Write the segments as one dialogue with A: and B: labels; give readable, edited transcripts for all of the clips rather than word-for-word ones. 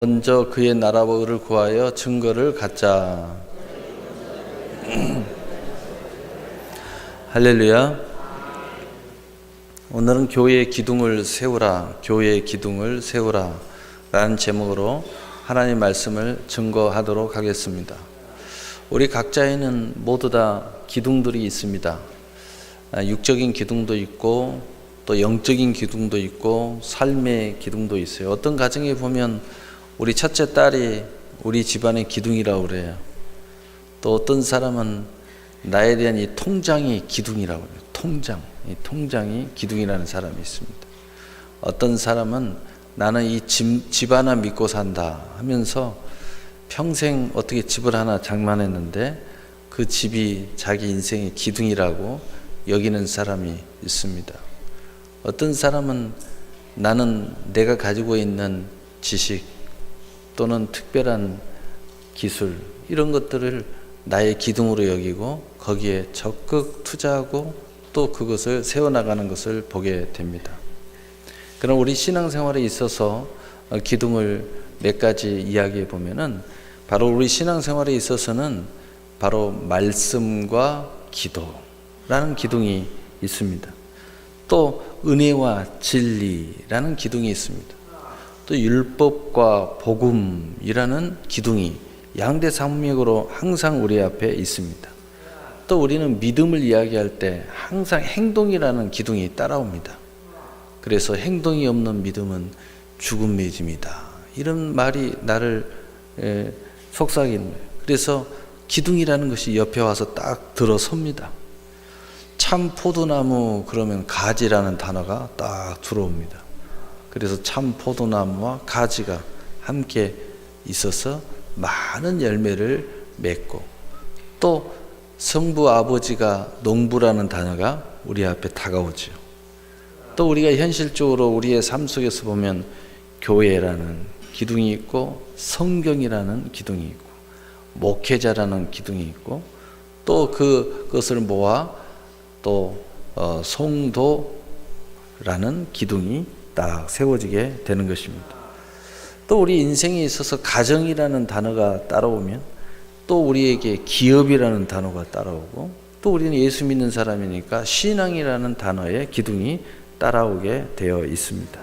A: 먼저 그의 나라와 의를 구하여 증거를 갖자. 할렐루야. 오늘은 교회의 기둥을 세우라, 교회의 기둥을 세우라 라는 제목으로 하나님 말씀을 증거하도록 하겠습니다. 우리 각자에는 모두 다 기둥들이 있습니다. 육적인 기둥도 있고 또 영적인 기둥도 있고 삶의 기둥도 있어요. 어떤 가정에 보면 우리 첫째 딸이 우리 집안의 기둥이라고 그래요. 또 어떤 사람은 나에 대한 이 통장이 기둥이라고 해요. 이 통장이 기둥이라는 사람이 있습니다. 어떤 사람은 나는 이 집 하나 믿고 산다 하면서 평생 어떻게 집을 하나 장만했는데 그 집이 자기 인생의 기둥이라고 여기는 사람이 있습니다. 어떤 사람은 나는 내가 가지고 있는 지식 또는 특별한 기술 이런 것들을 나의 기둥으로 여기고 거기에 적극 투자하고 또 그것을 세워나가는 것을 보게 됩니다. 그럼 우리 신앙생활에 있어서 기둥을 몇 가지 이야기해 보면은 바로 우리 신앙생활에 있어서는 바로 말씀과 기도라는 기둥이 있습니다. 또 은혜와 진리라는 기둥이 있습니다. 또 율법과 복음이라는 기둥이 양대산맥으로 항상 우리 앞에 있습니다. 또 우리는 믿음을 이야기할 때 항상 행동이라는 기둥이 따라옵니다. 그래서 행동이 없는 믿음은 죽은 믿음이다. 이런 말이 나를 속삭이는 거예요. 그래서 기둥이라는 것이 옆에 와서 딱 들어섭니다. 참 포도나무 그러면 가지라는 단어가 딱 들어옵니다. 그래서 참 포도나무와 가지가 함께 있어서 많은 열매를 맺고 또 성부 아버지가 농부라는 단어가 우리 앞에 다가오죠. 또 우리가 현실적으로 우리의 삶 속에서 보면 교회라는 기둥이 있고 성경이라는 기둥이 있고 목회자라는 기둥이 있고 또 그것을 모아 또 성도라는 기둥이 딱 세워지게 되는 것입니다. 또 우리 인생에 있어서 가정이라는 단어가 따라오면 또 우리에게 기업이라는 단어가 따라오고 또 우리는 예수 믿는 사람이니까 신앙이라는 단어의 기둥이 따라오게 되어 있습니다.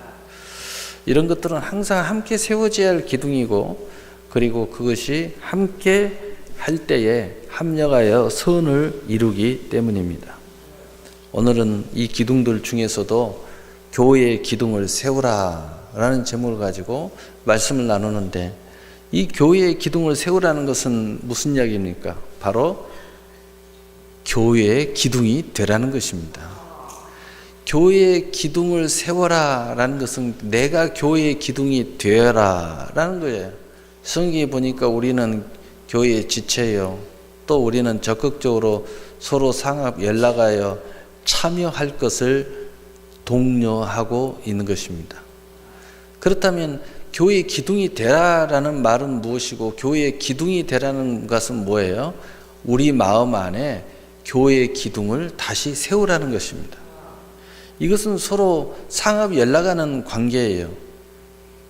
A: 이런 것들은 항상 함께 세워져야 할 기둥이고 그리고 그것이 함께 할 때에 합력하여 선을 이루기 때문입니다. 오늘은 이 기둥들 중에서도 교회의 기둥을 세우라 라는 제목을 가지고 말씀을 나누는데 이 교회의 기둥을 세우라는 것은 무슨 이야기입니까? 바로 교회의 기둥이 되라는 것입니다. 교회의 기둥을 세워라 라는 것은 내가 교회의 기둥이 되어라 라는 거예요. 성경에 보니까 우리는 교회의 지체요. 또 우리는 적극적으로 서로 상합 연락하여 참여할 것을 독려하고 있는 것입니다. 그렇다면 교회의 기둥이 되라라는 말은 무엇이고 교회의 기둥이 되라는 것은 뭐예요? 우리 마음 안에 교회의 기둥을 다시 세우라는 것입니다. 이것은 서로 상합 연락하는 관계예요.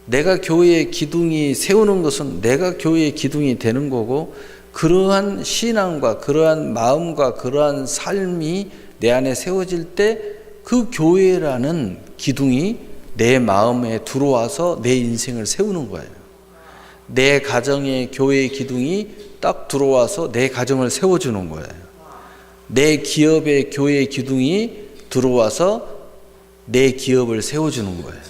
A: 내가 교회의 기둥이 세우는 것은 내가 교회의 기둥이 되는 거고 그러한 신앙과 그러한 마음과 그러한 삶이 내 안에 세워질 때 그 교회라는 기둥이 내 마음에 들어와서 내 인생을 세우는 거예요. 내 가정에 교회의 기둥이 딱 들어와서 내 가정을 세워주는 거예요. 내 기업에 교회의 기둥이 들어와서 내 기업을 세워주는 거예요.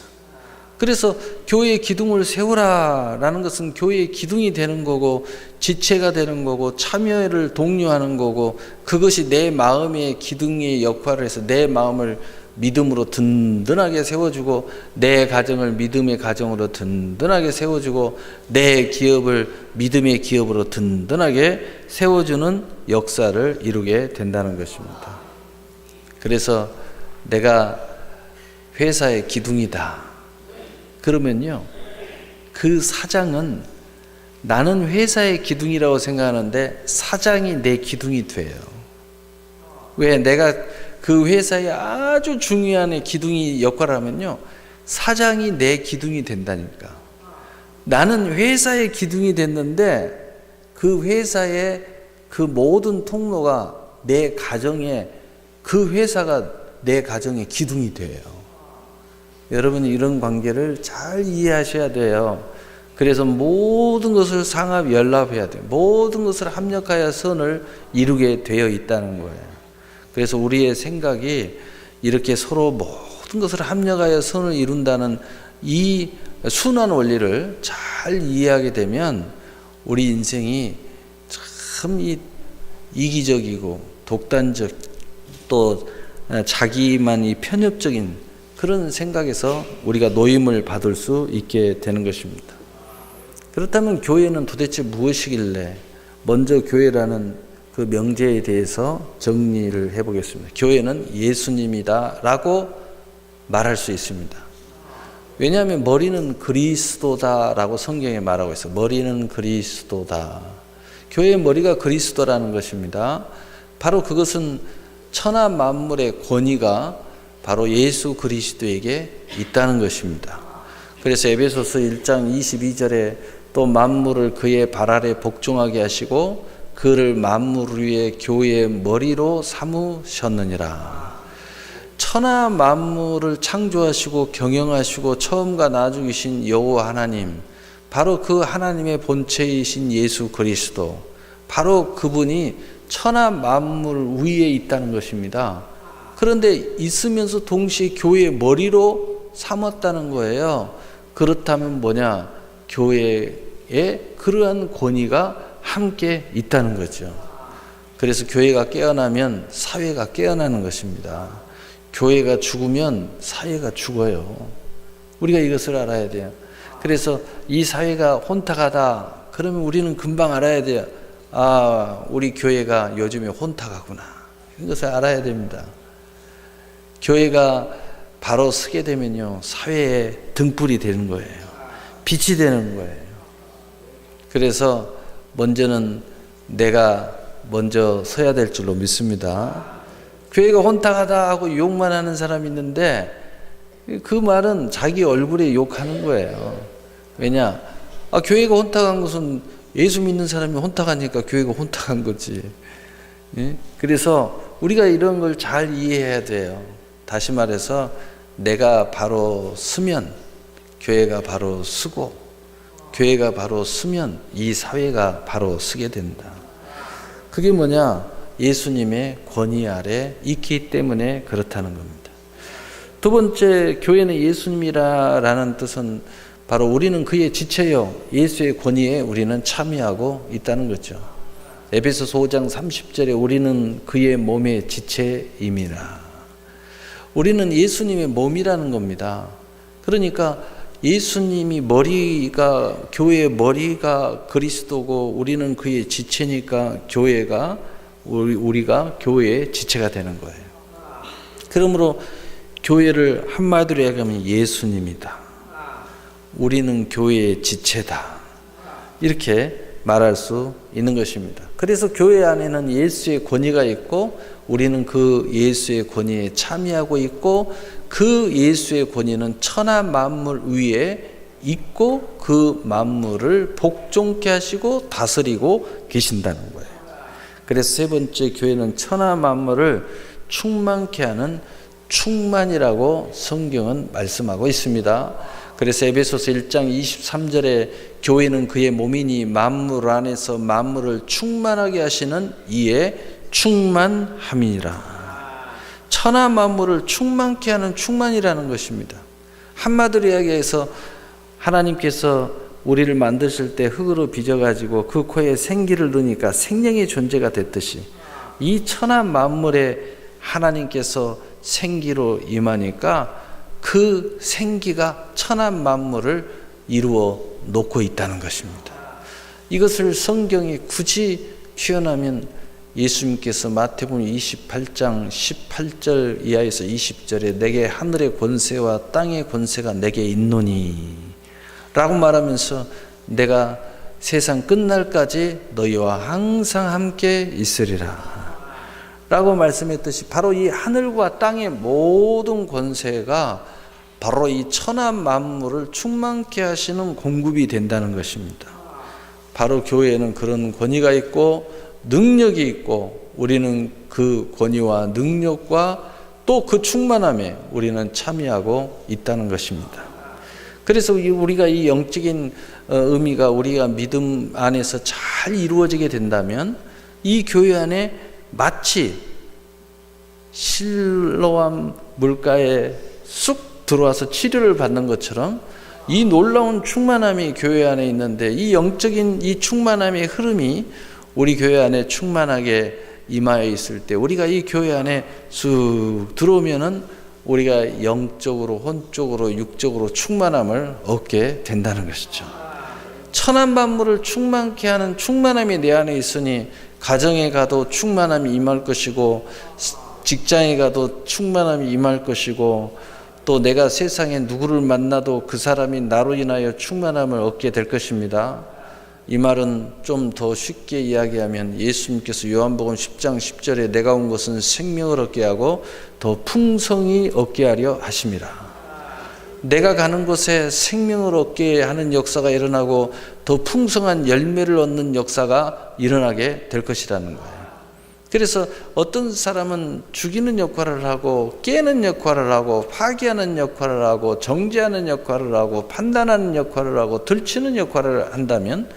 A: 그래서 교회의 기둥을 세우라라는 것은 교회의 기둥이 되는 거고 지체가 되는 거고 참여를 독려하는 거고 그것이 내 마음의 기둥의 역할을 해서 내 마음을 믿음으로 든든하게 세워주고 내 가정을 믿음의 가정으로 든든하게 세워주고 내 기업을 믿음의 기업으로 든든하게 세워주는 역사를 이루게 된다는 것입니다. 그래서 내가 회사의 기둥이다. 그러면요, 그 사장은 나는 회사의 기둥이라고 생각하는데 사장이 내 기둥이 돼요. 왜? 내가 그 회사의 아주 중요한 기둥이 역할을 하면요, 사장이 내 기둥이 된다니까. 나는 회사의 기둥이 됐는데 그 회사의 그 모든 통로가 내 가정에, 그 회사가 내 가정의 기둥이 돼요. 여러분이 이런 관계를 잘 이해하셔야 돼요. 그래서 모든 것을 상합 연합해야 돼요. 모든 것을 합력하여 선을 이루게 되어 있다는 거예요. 그래서 우리의 생각이 이렇게 서로 모든 것을 합력하여 선을 이룬다는 이 순환 원리를 잘 이해하게 되면 우리 인생이 참 이기적이고 독단적, 또 자기만이 편협적인 그런 생각에서 우리가 노임을 받을 수 있게 되는 것입니다. 그렇다면 교회는 도대체 무엇이길래, 먼저 교회라는 그 명제에 대해서 정리를 해보겠습니다. 교회는 예수님이다 라고 말할 수 있습니다. 왜냐하면 머리는 그리스도다라고 성경에 말하고 있어요. 머리는 그리스도다. 교회의 머리가 그리스도라는 것입니다. 바로 그것은 천하 만물의 권위가 바로 예수 그리스도에게 있다는 것입니다. 그래서 에베소서 1장 22절에 또 만물을 그의 발 아래 복종하게 하시고 그를 만물 위에 교회의 머리로 삼으셨느니라. 천하 만물을 창조하시고 경영하시고 처음과 나중이신 여호와 하나님, 바로 그 하나님의 본체이신 예수 그리스도, 바로 그분이 천하 만물 위에 있다는 것입니다. 그런데 있으면서 동시에 교회의 머리로 삼았다는 거예요. 그렇다면 뭐냐? 교회에 그러한 권위가 함께 있다는 거죠. 그래서 교회가 깨어나면 사회가 깨어나는 것입니다. 교회가 죽으면 사회가 죽어요. 우리가 이것을 알아야 돼요. 그래서 이 사회가 혼탁하다 그러면 우리는 금방 알아야 돼요. 아, 우리 교회가 요즘에 혼탁하구나. 이것을 알아야 됩니다. 교회가 바로 서게 되면요, 사회의 등불이 되는 거예요. 빛이 되는 거예요. 그래서 먼저는 내가 먼저 서야 될 줄로 믿습니다. 교회가 혼탁하다 하고 욕만 하는 사람이 있는데 그 말은 자기 얼굴에 욕하는 거예요. 왜냐? 교회가 혼탁한 것은 예수 믿는 사람이 혼탁하니까 교회가 혼탁한 거지. 그래서 우리가 이런 걸 잘 이해해야 돼요. 다시 말해서 내가 바로 서면 교회가 바로 서고, 교회가 바로 서면 이 사회가 바로 서게 된다. 그게 뭐냐? 예수님의 권위 아래 있기 때문에 그렇다는 겁니다. 두 번째, 교회는 예수님이라는 뜻은 바로 우리는 그의 지체요, 예수의 권위에 우리는 참여하고 있다는 거죠. 에베소서 5장 30절에 우리는 그의 몸의 지체임이라. 우리는 예수님의 몸이라는 겁니다. 그러니까 예수님이 머리가, 교회의 머리가 그리스도고 우리는 그의 지체니까 교회가, 우리가 교회의 지체가 되는 거예요. 그러므로 교회를 한마디로 얘기하면 예수님이다. 우리는 교회의 지체다. 이렇게 말할 수 있는 것입니다. 그래서 교회 안에는 예수의 권위가 있고 우리는 그 예수의 권위에 참여하고 있고 그 예수의 권위는 천하 만물 위에 있고 그 만물을 복종케 하시고 다스리고 계신다는 거예요. 그래서 세 번째, 교회는 천하 만물을 충만케 하는 충만이라고 성경은 말씀하고 있습니다. 그래서 에베소서 1장 23절에 교회는 그의 몸이니 만물 안에서 만물을 충만하게 하시는 이에 충만함이니라. 천하 만물을 충만케 하는 충만이라는 것입니다. 한마디로 이야기해서 하나님께서 우리를 만드실 때 흙으로 빚어가지고 그 코에 생기를 넣으니까 생명의 존재가 됐듯이 이 천하 만물에 하나님께서 생기로 임하니까 그 생기가 천하 만물을 이루어 놓고 있다는 것입니다. 이것을 성경이 굳이 표현하면 예수님께서 마태복음 28장 18절 이하에서 20절에 내게 하늘의 권세와 땅의 권세가 내게 있노니 라고 말하면서 내가 세상 끝날까지 너희와 항상 함께 있으리라 라고 말씀했듯이 바로 이 하늘과 땅의 모든 권세가 바로 이 천하 만물을 충만케 하시는 공급이 된다는 것입니다. 바로 교회에는 그런 권위가 있고 능력이 있고 우리는 그 권위와 능력과 또 그 충만함에 우리는 참여하고 있다는 것입니다. 그래서 우리가 이 영적인 의미가 우리가 믿음 안에서 잘 이루어지게 된다면 이 교회 안에 마치 실로암 물가에 쑥 들어와서 치료를 받는 것처럼 이 놀라운 충만함이 교회 안에 있는데 이 영적인 이 충만함의 흐름이 우리 교회 안에 충만하게 임하여 있을 때 우리가 이 교회 안에 쑥 들어오면은 우리가 영적으로 혼적으로 육적으로 충만함을 얻게 된다는 것이죠. 천한 만물을 충만케 하는 충만함이 내 안에 있으니 가정에 가도 충만함이 임할 것이고 직장에 가도 충만함이 임할 것이고 또 내가 세상에 누구를 만나도 그 사람이 나로 인하여 충만함을 얻게 될 것입니다. 이 말은 좀 더 쉽게 이야기하면 예수님께서 요한복음 10장 10절에 내가 온 것은 생명을 얻게 하고 더 풍성히 얻게 하려 하심이라. 내가 가는 곳에 생명을 얻게 하는 역사가 일어나고 더 풍성한 열매를 얻는 역사가 일어나게 될 것이라는 거예요. 그래서 어떤 사람은 죽이는 역할을 하고 깨는 역할을 하고 파괴하는 역할을 하고 정죄하는 역할을 하고 판단하는 역할을 하고 들치는 역할을 한다면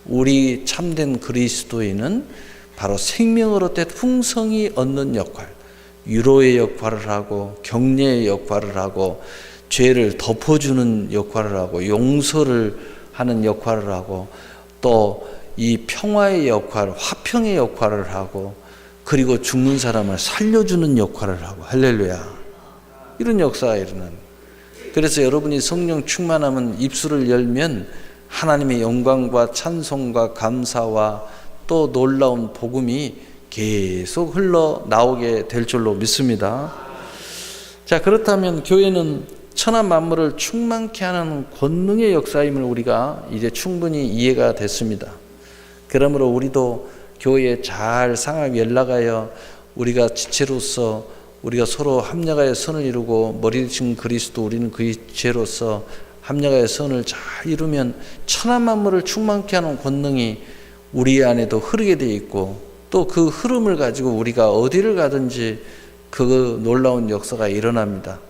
A: 우리 참된 그리스도인은 바로 생명을 얻되 풍성히 얻는 역할, 위로의 역할을 하고 격려의 역할을 하고 죄를 덮어주는 역할을 하고 용서를 하는 역할을 하고 또 이 평화의 역할, 화평의 역할을 하고 그리고 죽는 사람을 살려주는 역할을 하고 할렐루야. 이런 역사가 일어나는. 그래서 여러분이 성령 충만하면 입술을 열면 하나님의 영광과 찬송과 감사와 또 놀라운 복음이 계속 흘러나오게 될 줄로 믿습니다. 자, 그렇다면 교회는 천하 만물을 충만케 하는 권능의 역사임을 우리가 이제 충분히 이해가 됐습니다. 그러므로 우리도 교회에 잘 상합 연락하여 우리가 지체로서 우리가 서로 합력하여 선을 이루고 머리 되신 그리스도 우리는 그 지체로서 합력하여 선을 잘 이루면 천하 만물을 충만케 하는 권능이 우리 안에도 흐르게 되어 있고 또 그 흐름을 가지고 우리가 어디를 가든지 그 놀라운 역사가 일어납니다.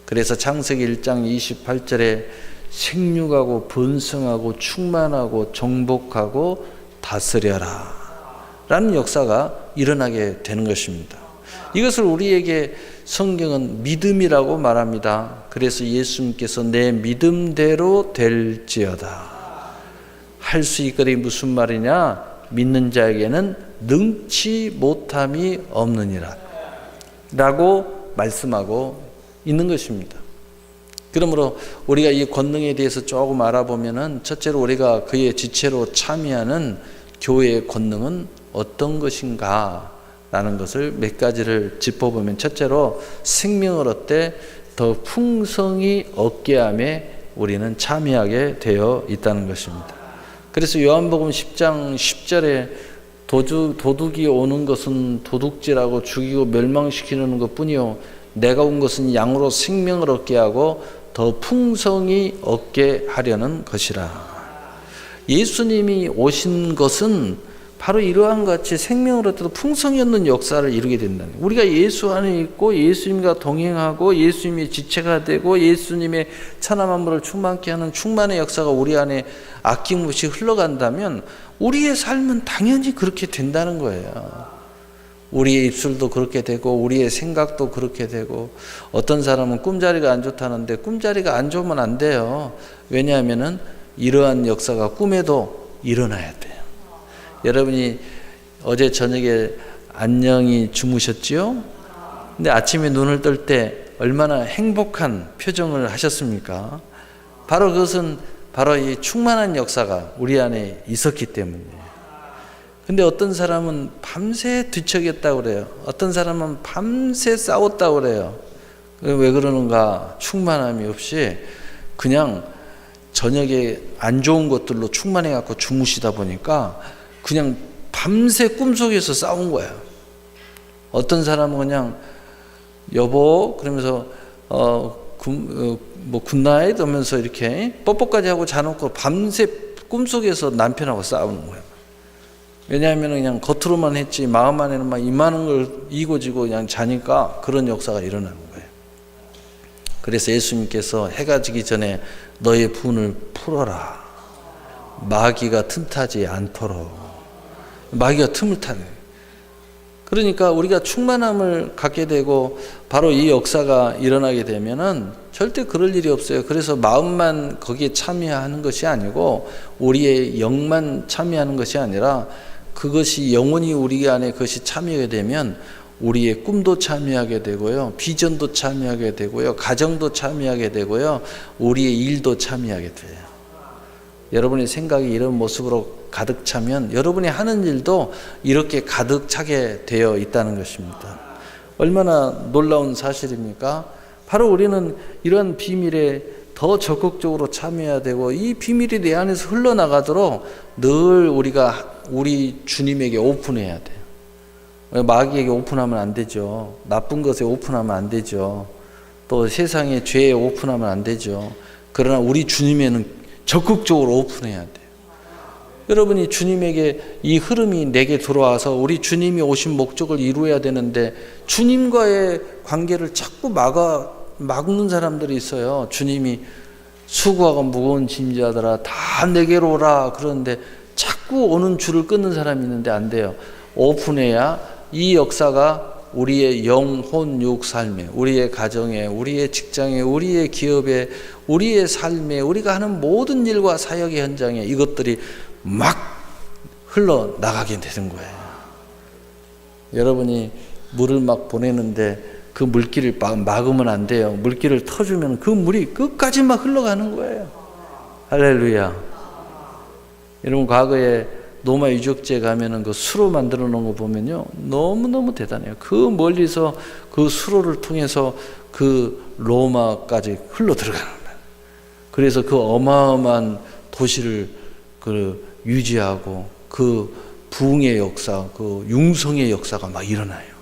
A: 그래서 창세기 1장 28절에 생육하고 번성하고 충만하고 정복하고 다스려라 라는 역사가 일어나게 되는 것입니다. 이것을 우리에게 성경은 믿음이라고 말합니다. 그래서 예수님께서 내 믿음대로 될지어다 할 수 있거든. 무슨 말이냐? 믿는 자에게는 능치 못함이 없느니라 라고 말씀하고 있는 것입니다. 그러므로 우리가 이 권능에 대해서 조금 알아보면은 첫째로 우리가 그의 지체로 참여하는 교회의 권능은 어떤 것인가 라는 것을 몇 가지를 짚어보면 첫째로 생명을 얻되 더 풍성히 얻게 함에 우리는 참여하게 되어 있다는 것입니다. 그래서 요한복음 10장 10절에 도둑이 오는 것은 도둑질하고 죽이고 멸망시키는 것뿐이요 내가 온 것은 양으로 생명을 얻게 하고 더 풍성히 얻게 하려는 것이라. 예수님이 오신 것은 바로 이러한 같이 생명을 얻어도 풍성히 얻는 역사를 이루게 된다는 거예요. 우리가 예수 안에 있고 예수님과 동행하고 예수님의 지체가 되고 예수님의 천하 만물을 충만케 하는 충만의 역사가 우리 안에 아낌없이 흘러간다면 우리의 삶은 당연히 그렇게 된다는 거예요. 우리의 입술도 그렇게 되고 우리의 생각도 그렇게 되고 어떤 사람은 꿈자리가 안 좋다는데 꿈자리가 안 좋으면 안 돼요. 왜냐하면은 이러한 역사가 꿈에도 일어나야 돼요. 여러분이 어제 저녁에 안녕히 주무셨지요? 근데 아침에 눈을 뜰 때 얼마나 행복한 표정을 하셨습니까? 바로 그것은 바로 이 충만한 역사가 우리 안에 있었기 때문이에요. 근데 어떤 사람은 밤새 뒤척였다고 그래요. 어떤 사람은 밤새 싸웠다고 그래요. 왜 그러는가? 충만함이 없이 그냥 저녁에 안 좋은 것들로 충만해 갖고 주무시다 보니까 그냥 밤새 꿈속에서 싸운 거야. 어떤 사람은 그냥 여보 그러면서 뭐 굿나잇 하면서 이렇게 뽀뽀까지 하고 자놓고 밤새 꿈속에서 남편하고 싸우는 거예요. 왜냐하면 그냥 겉으로만 했지 마음 안에는 막 이만한 걸 이고지고 그냥 자니까 그런 역사가 일어나는 거예요. 그래서 예수님께서 해가 지기 전에 너의 분을 풀어라. 마귀가 틈타지 않도록. 마귀가 틈을 타네. 그러니까 우리가 충만함을 갖게 되고 바로 이 역사가 일어나게 되면은 절대 그럴 일이 없어요. 그래서 마음만 거기에 참여하는 것이 아니고 우리의 영만 참여하는 것이 아니라 그것이 영원히 우리 안에 그것이 참여하게 되면 우리의 꿈도 참여하게 되고요. 비전도 참여하게 되고요. 가정도 참여하게 되고요. 우리의 일도 참여하게 돼요. 여러분의 생각이 이런 모습으로 가득 차면 여러분이 하는 일도 이렇게 가득 차게 되어 있다는 것입니다. 얼마나 놀라운 사실입니까? 바로 우리는 이런 비밀에 더 적극적으로 참여해야 되고 이 비밀이 내 안에서 흘러나가도록 늘 우리가 우리 주님에게 오픈해야 돼요. 마귀에게 오픈하면 안 되죠. 나쁜 것에 오픈하면 안 되죠. 또 세상의 죄에 오픈하면 안 되죠. 그러나 우리 주님에는 적극적으로 오픈해야 돼요. 여러분이 주님에게 이 흐름이 내게 들어와서 우리 주님이 오신 목적을 이루어야 되는데 주님과의 관계를 자꾸 막는 사람들이 있어요. 주님이 수고하고 무거운 짐자들아 다 내게로 오라 그러는데 자꾸 오는 줄을 끊는 사람이 있는데 안 돼요. 오픈해야 이 역사가 우리의 영혼 육 삶에, 우리의 가정에, 우리의 직장에, 우리의 기업에, 우리의 삶에, 우리가 하는 모든 일과 사역의 현장에 이것들이 막 흘러나가게 되는 거예요. 여러분이 물을 막 보내는데 그 물길을 막으면 안 돼요. 물길을 터주면 그 물이 끝까지 막 흘러가는 거예요. 할렐루야. 여러분 과거에 로마 유적지에 가면은 그 수로 만들어 놓은 거 보면요. 너무너무 대단해요. 그 멀리서 그 수로를 통해서 그 로마까지 흘러 들어가는 거예요. 그래서 그 어마어마한 도시를 유지하고 그 부흥의 역사, 그 융성의 역사가 막 일어나요.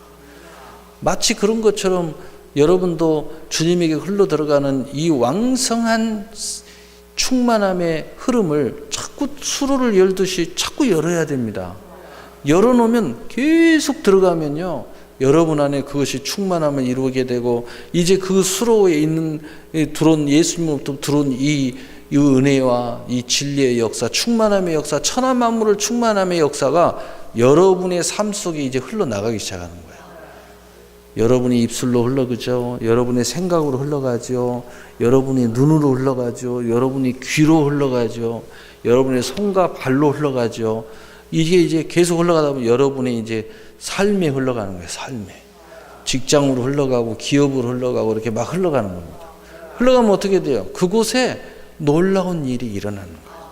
A: 마치 그런 것처럼 여러분도 주님에게 흘러 들어가는 이 왕성한 충만함의 흐름을 자꾸 수로를 열듯이 자꾸 열어야 됩니다. 열어놓으면 계속 들어가면요. 여러분 안에 그것이 충만함을 이루게 되고 이제 그 수로에 있는 들어온 예수님으로부터 들어온 이 은혜와 이 진리의 역사, 충만함의 역사, 천하 만물을 충만함의 역사가 여러분의 삶 속에 이제 흘러나가기 시작하는 거예요. 여러분의 입술로 흘러가죠. 여러분의 생각으로 흘러가죠. 여러분의 눈으로 흘러가죠. 여러분의 귀로 흘러가죠. 여러분의 손과 발로 흘러가죠. 이게 이제 계속 흘러가다 보면 여러분의 이제 삶에 흘러가는 거예요. 삶에. 직장으로 흘러가고 기업으로 흘러가고 이렇게 막 흘러가는 겁니다. 흘러가면 어떻게 돼요? 그곳에 놀라운 일이 일어나는 거예요.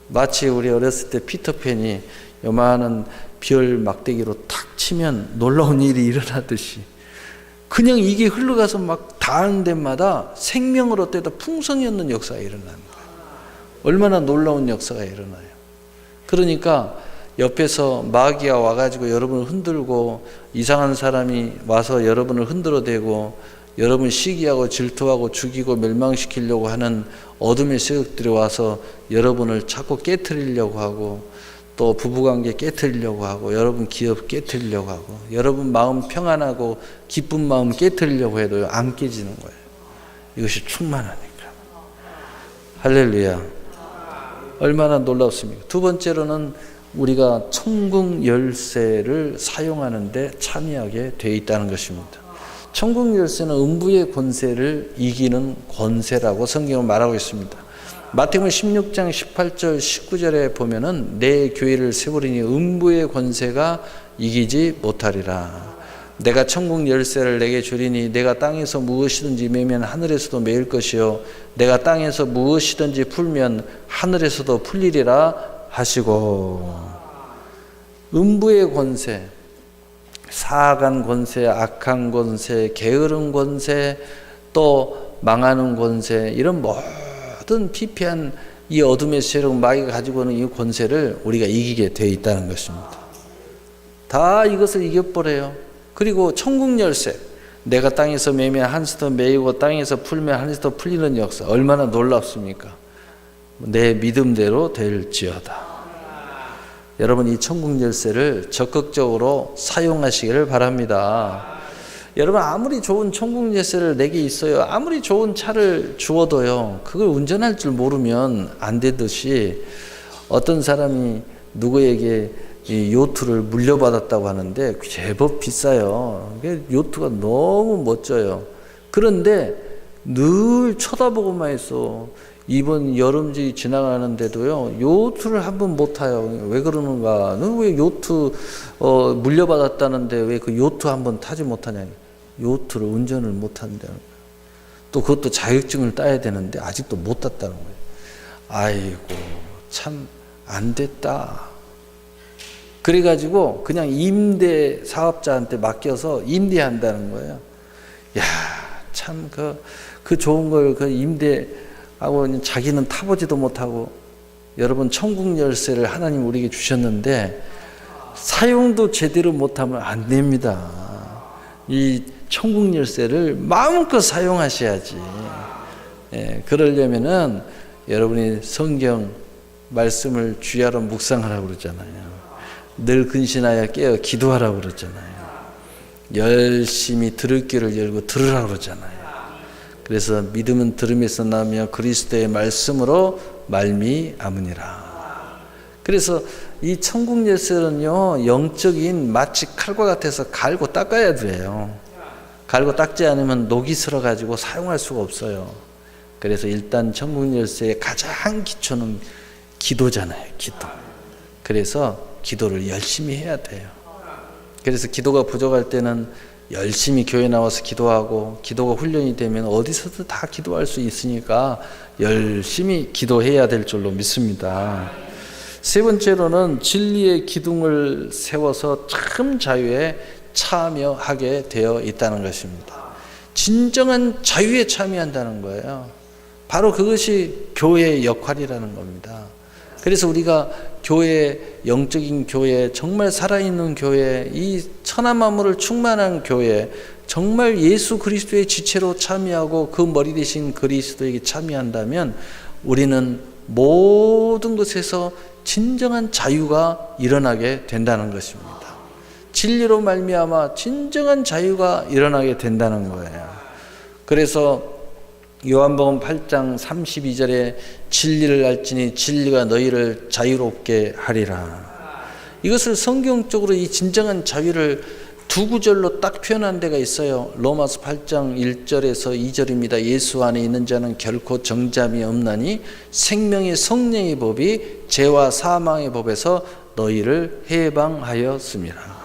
A: 마치 우리 어렸을 때 피터팬이 요만한 별 막대기로 탁 치면 놀라운 일이 일어나듯이 그냥 이게 흘러가서 막 닿은 데마다 생명을 얻대다 풍성이 없는 역사가 일어나는 거예요. 얼마나 놀라운 역사가 일어나요. 그러니까 옆에서 마귀가 와가지고 여러분을 흔들고 이상한 사람이 와서 여러분을 흔들어대고 여러분 시기하고 질투하고 죽이고 멸망시키려고 하는 어둠의 세력들이 와서 여러분을 자꾸 깨트리려고 하고 또 부부관계 깨트리려고 하고 여러분 기업 깨트리려고 하고 여러분 마음 평안하고 기쁜 마음 깨트리려고 해도 안 깨지는 거예요. 이것이 충만하니까. 할렐루야. 얼마나 놀랍습니까? 두 번째로는 우리가 천국 열쇠를 사용하는데 참여하게 되어 있다는 것입니다. 천국 열쇠는 음부의 권세를 이기는 권세라고 성경은 말하고 있습니다. 마태복음 16장 18절 19절에 보면은 내 교회를 세우리니 음부의 권세가 이기지 못하리라. 내가 천국 열쇠를 내게 주리니 내가 땅에서 무엇이든지 매면 하늘에서도 매일 것이요 내가 땅에서 무엇이든지 풀면 하늘에서도 풀리리라 하시고. 음부의 권세, 사악한 권세, 악한 권세, 게으른 권세, 또 망하는 권세, 이런 모든 피폐한 이 어둠의 세력 마귀가 가지고 오는 이 권세를 우리가 이기게 되어 있다는 것입니다. 다 이것을 이겨버려요. 그리고 천국 열쇠, 내가 땅에서 매면 한시 더 매이고 땅에서 풀면 한시 더 풀리는 역사, 얼마나 놀랍습니까? 내 믿음대로 될지어다. 여러분, 이 천국 열쇠를 적극적으로 사용하시기를 바랍니다. 여러분, 아무리 좋은 천국 열쇠를 내게 있어요, 아무리 좋은 차를 주어도요, 그걸 운전할 줄 모르면 안 되듯이, 어떤 사람이 누구에게 이 요트를 물려받았다고 하는데 제법 비싸요. 요트가 너무 멋져요. 그런데 늘 쳐다보고만 있어. 이번 여름지 지나가는데도요, 요트를 한번 못 타요. 왜 그러는가? 너 왜 요트 물려받았다는데 왜 그 요트 한번 타지 못하냐? 요트를 운전을 못 한다는 거예요. 또 그것도 자격증을 따야 되는데 아직도 못 땄다는 거예요. 아이고, 참 안 됐다. 그래가지고 그냥 임대 사업자한테 맡겨서 임대한다는 거예요. 야, 참 그 좋은 걸 그 임대하고 자기는 타보지도 못하고. 여러분, 천국 열쇠를 하나님 우리에게 주셨는데 사용도 제대로 못하면 안 됩니다. 이 천국 열쇠를 마음껏 사용하셔야지. 예, 그러려면은 여러분이 성경 말씀을 주야로 묵상하라고 그러잖아요. 늘 근신하여 깨어 기도하라고 그러잖아요. 열심히 들을 귀를 열고 들으라고 그러잖아요. 그래서 믿음은 들음에서 나며 그리스도의 말씀으로 말미암으니라. 그래서 이 천국 열쇠는요, 영적인 마치 칼과 같아서 갈고 닦아야 돼요. 갈고 닦지 않으면 녹이 슬어 가지고 사용할 수가 없어요. 그래서 일단 천국 열쇠의 가장 기초는 기도잖아요. 기도. 그래서 기도를 열심히 해야 돼요. 그래서 기도가 부족할 때는 열심히 교회 나와서 기도하고, 기도가 훈련이 되면 어디서도 다 기도할 수 있으니까 열심히 기도해야 될 줄로 믿습니다. 세 번째로는 진리의 기둥을 세워서 참 자유에 참여하게 되어 있다는 것입니다. 진정한 자유에 참여한다는 거예요. 바로 그것이 교회의 역할이라는 겁니다. 그래서 우리가 교회, 영적인 교회, 정말 살아있는 교회, 이 천하 만물을 충만한 교회, 정말 예수 그리스도의 지체로 참여하고 그 머리 대신 그리스도에게 참여한다면 우리는 모든 것에서 진정한 자유가 일어나게 된다는 것입니다. 진리로 말미암아 진정한 자유가 일어나게 된다는 거예요. 그래서 요한복음 8장 32절에 진리를 알지니 진리가 너희를 자유롭게 하리라. 이것을 성경적으로 이 진정한 자유를 두 구절로 딱 표현한 데가 있어요. 로마서 8장 1절에서 2절입니다. 예수 안에 있는 자는 결코 정잠이 없나니 생명의 성령의 법이 죄와 사망의 법에서 너희를 해방하였습니다.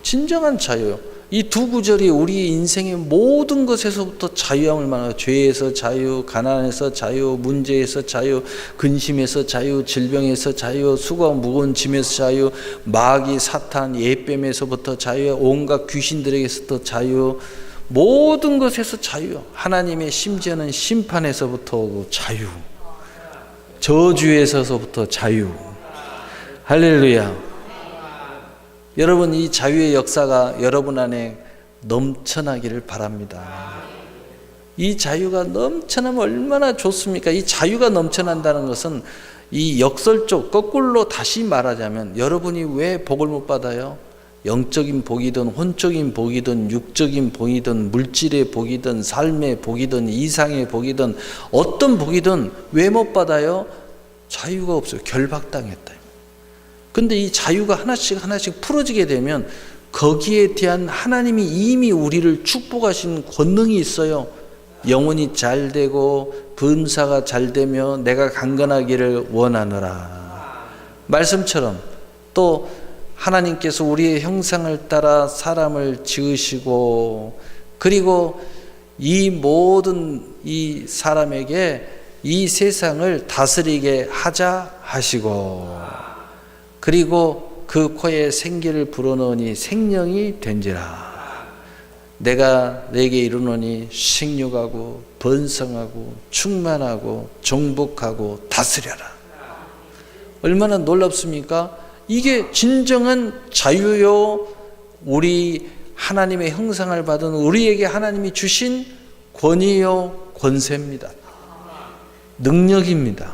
A: 진정한 자유. 이 두 구절이 우리 인생의 모든 것에서부터 자유함을 말하는, 죄에서 자유, 가난에서 자유, 문제에서 자유, 근심에서 자유, 질병에서 자유, 수고와 무거운 짐에서 자유, 마귀, 사탄, 예뱀에서부터 자유, 온갖 귀신들에게서부터 자유, 모든 것에서 자유. 하나님의 심지어는 심판에서부터 자유, 저주에서부터 자유. 할렐루야. 여러분, 이 자유의 역사가 여러분 안에 넘쳐나기를 바랍니다. 이 자유가 넘쳐나면 얼마나 좋습니까? 이 자유가 넘쳐난다는 것은 이 역설적 거꾸로 다시 말하자면 여러분이 왜 복을 못 받아요? 영적인 복이든 혼적인 복이든 육적인 복이든 물질의 복이든 삶의 복이든 이상의 복이든 어떤 복이든 왜 못 받아요? 자유가 없어요. 결박당했다. 근데 이 자유가 하나씩 풀어지게 되면 거기에 대한 하나님이 이미 우리를 축복하신 권능이 있어요. 영혼이 잘 되고 범사가 잘 되며 내가 강건하기를 원하노라. 말씀처럼 또 하나님께서 우리의 형상을 따라 사람을 지으시고, 그리고 이 모든 이 사람에게 이 세상을 다스리게 하자 하시고, 그리고 그 코에 생기를 불어넣으니 생명이 된지라. 내가 내게 이르노니 생육하고 번성하고 충만하고 정복하고 다스려라. 얼마나 놀랍습니까? 이게 진정한 자유요, 우리 하나님의 형상을 받은 우리에게 하나님이 주신 권위요 권세입니다. 능력입니다.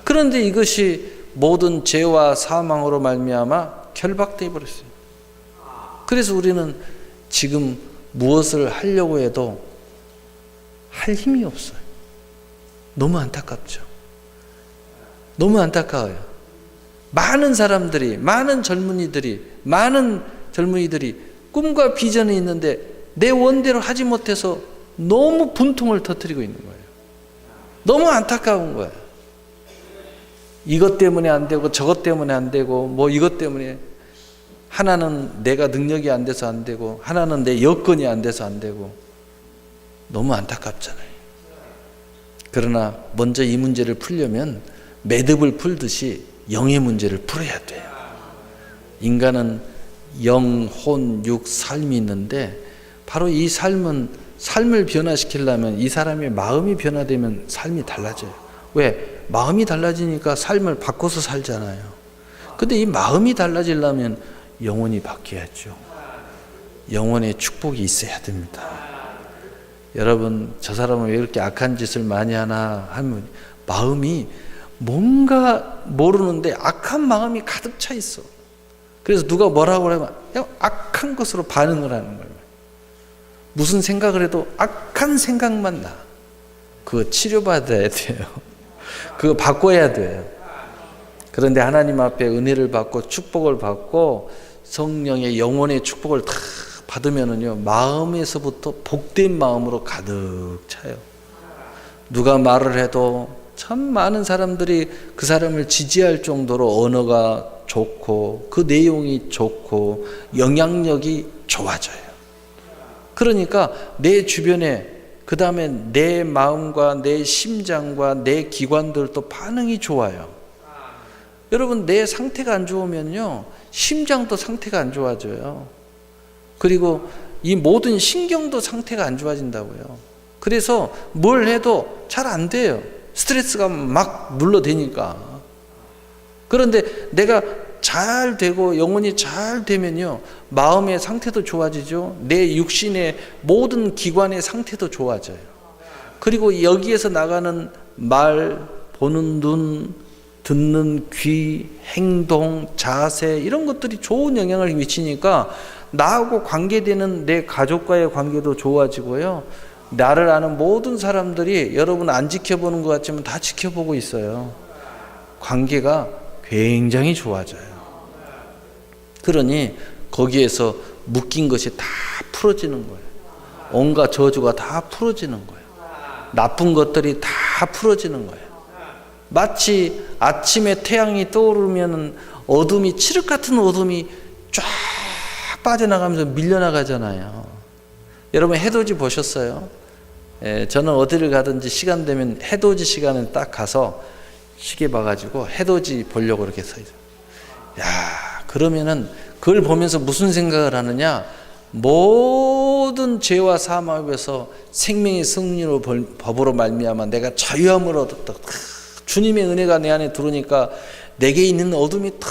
A: 그런데 이것이 모든 죄와 사망으로 말미암아 결박되어 버렸어요. 그래서 우리는 지금 무엇을 하려고 해도 할 힘이 없어요. 너무 안타깝죠. 너무 안타까워요. 많은 사람들이, 많은 젊은이들이 꿈과 비전이 있는데 내 원대로 하지 못해서 너무 분통을 터뜨리고 있는 거예요. 너무 안타까운 거예요. 이것 때문에 안 되고 저것 때문에 안 되고 뭐 이것 때문에 하나는 내가 능력이 안 돼서 안 되고 하나는 내 여건이 안 돼서 안 되고 너무 안타깝잖아요. 그러나 먼저 이 문제를 풀려면 매듭을 풀듯이 영의 문제를 풀어야 돼요. 인간은 영, 혼, 육, 삶이 있는데 바로 이 삶을 변화시키려면 이 사람의 마음이 변화되면 삶이 달라져요. 왜? 마음이 달라지니까 삶을 바꿔서 살잖아요. 근데 이 마음이 달라지려면 영혼이 바뀌어야죠. 영혼의 축복이 있어야 됩니다. 여러분, 저 사람은 왜 이렇게 악한 짓을 많이 하나 하면 마음이 뭔가 모르는데 악한 마음이 가득 차 있어. 그래서 누가 뭐라고 하면 그냥 악한 것으로 반응을 하는 거예요. 무슨 생각을 해도 악한 생각만 나. 그거 치료받아야 돼요. 그거 바꿔야 돼요. 그런데 하나님 앞에 은혜를 받고 축복을 받고 성령의 영혼의 축복을 다 받으면은요, 마음에서부터 복된 마음으로 가득 차요. 누가 말을 해도 참 많은 사람들이 그 사람을 지지할 정도로 언어가 좋고 그 내용이 좋고 영향력이 좋아져요. 그러니까 내 주변에 그 다음에 내 마음과 내 심장과 내 기관들도 반응이 좋아요. 여러분, 내 상태가 안 좋으면요, 심장도 상태가 안 좋아져요. 그리고 이 모든 신경도 상태가 안 좋아진다고요. 그래서 뭘 해도 잘 안 돼요. 스트레스가 막 눌러대니까. 그런데 내가 잘 되고 영혼이 잘 되면요, 마음의 상태도 좋아지죠. 내 육신의 모든 기관의 상태도 좋아져요. 그리고 여기에서 나가는 말, 보는 눈, 듣는 귀, 행동, 자세 이런 것들이 좋은 영향을 미치니까 나하고 관계되는 내 가족과의 관계도 좋아지고요. 나를 아는 모든 사람들이 여러분 안 지켜보는 것 같지만 다 지켜보고 있어요. 관계가 굉장히 좋아져요. 그러니 거기에서 묶인 것이 다 풀어지는 거예요. 온갖 저주가 다 풀어지는 거예요. 나쁜 것들이 다 풀어지는 거예요. 마치 아침에 태양이 떠오르면 어둠이, 칠흑 같은 어둠이 쫙 빠져나가면서 밀려나가잖아요. 여러분 해돋이 보셨어요? 저는 어디를 가든지 시간 되면 해돋이 시간에 딱 가서 시계 봐가지고 해돋이 보려고 이렇게 서 있어요. 야, 그러면은 그걸 보면서 무슨 생각을 하느냐? 모든 죄와 사망에서 생명의 승리로 법으로 말미암아 내가 자유함을 얻었다. 주님의 은혜가 내 안에 들어오니까 내게 있는 어둠이 탁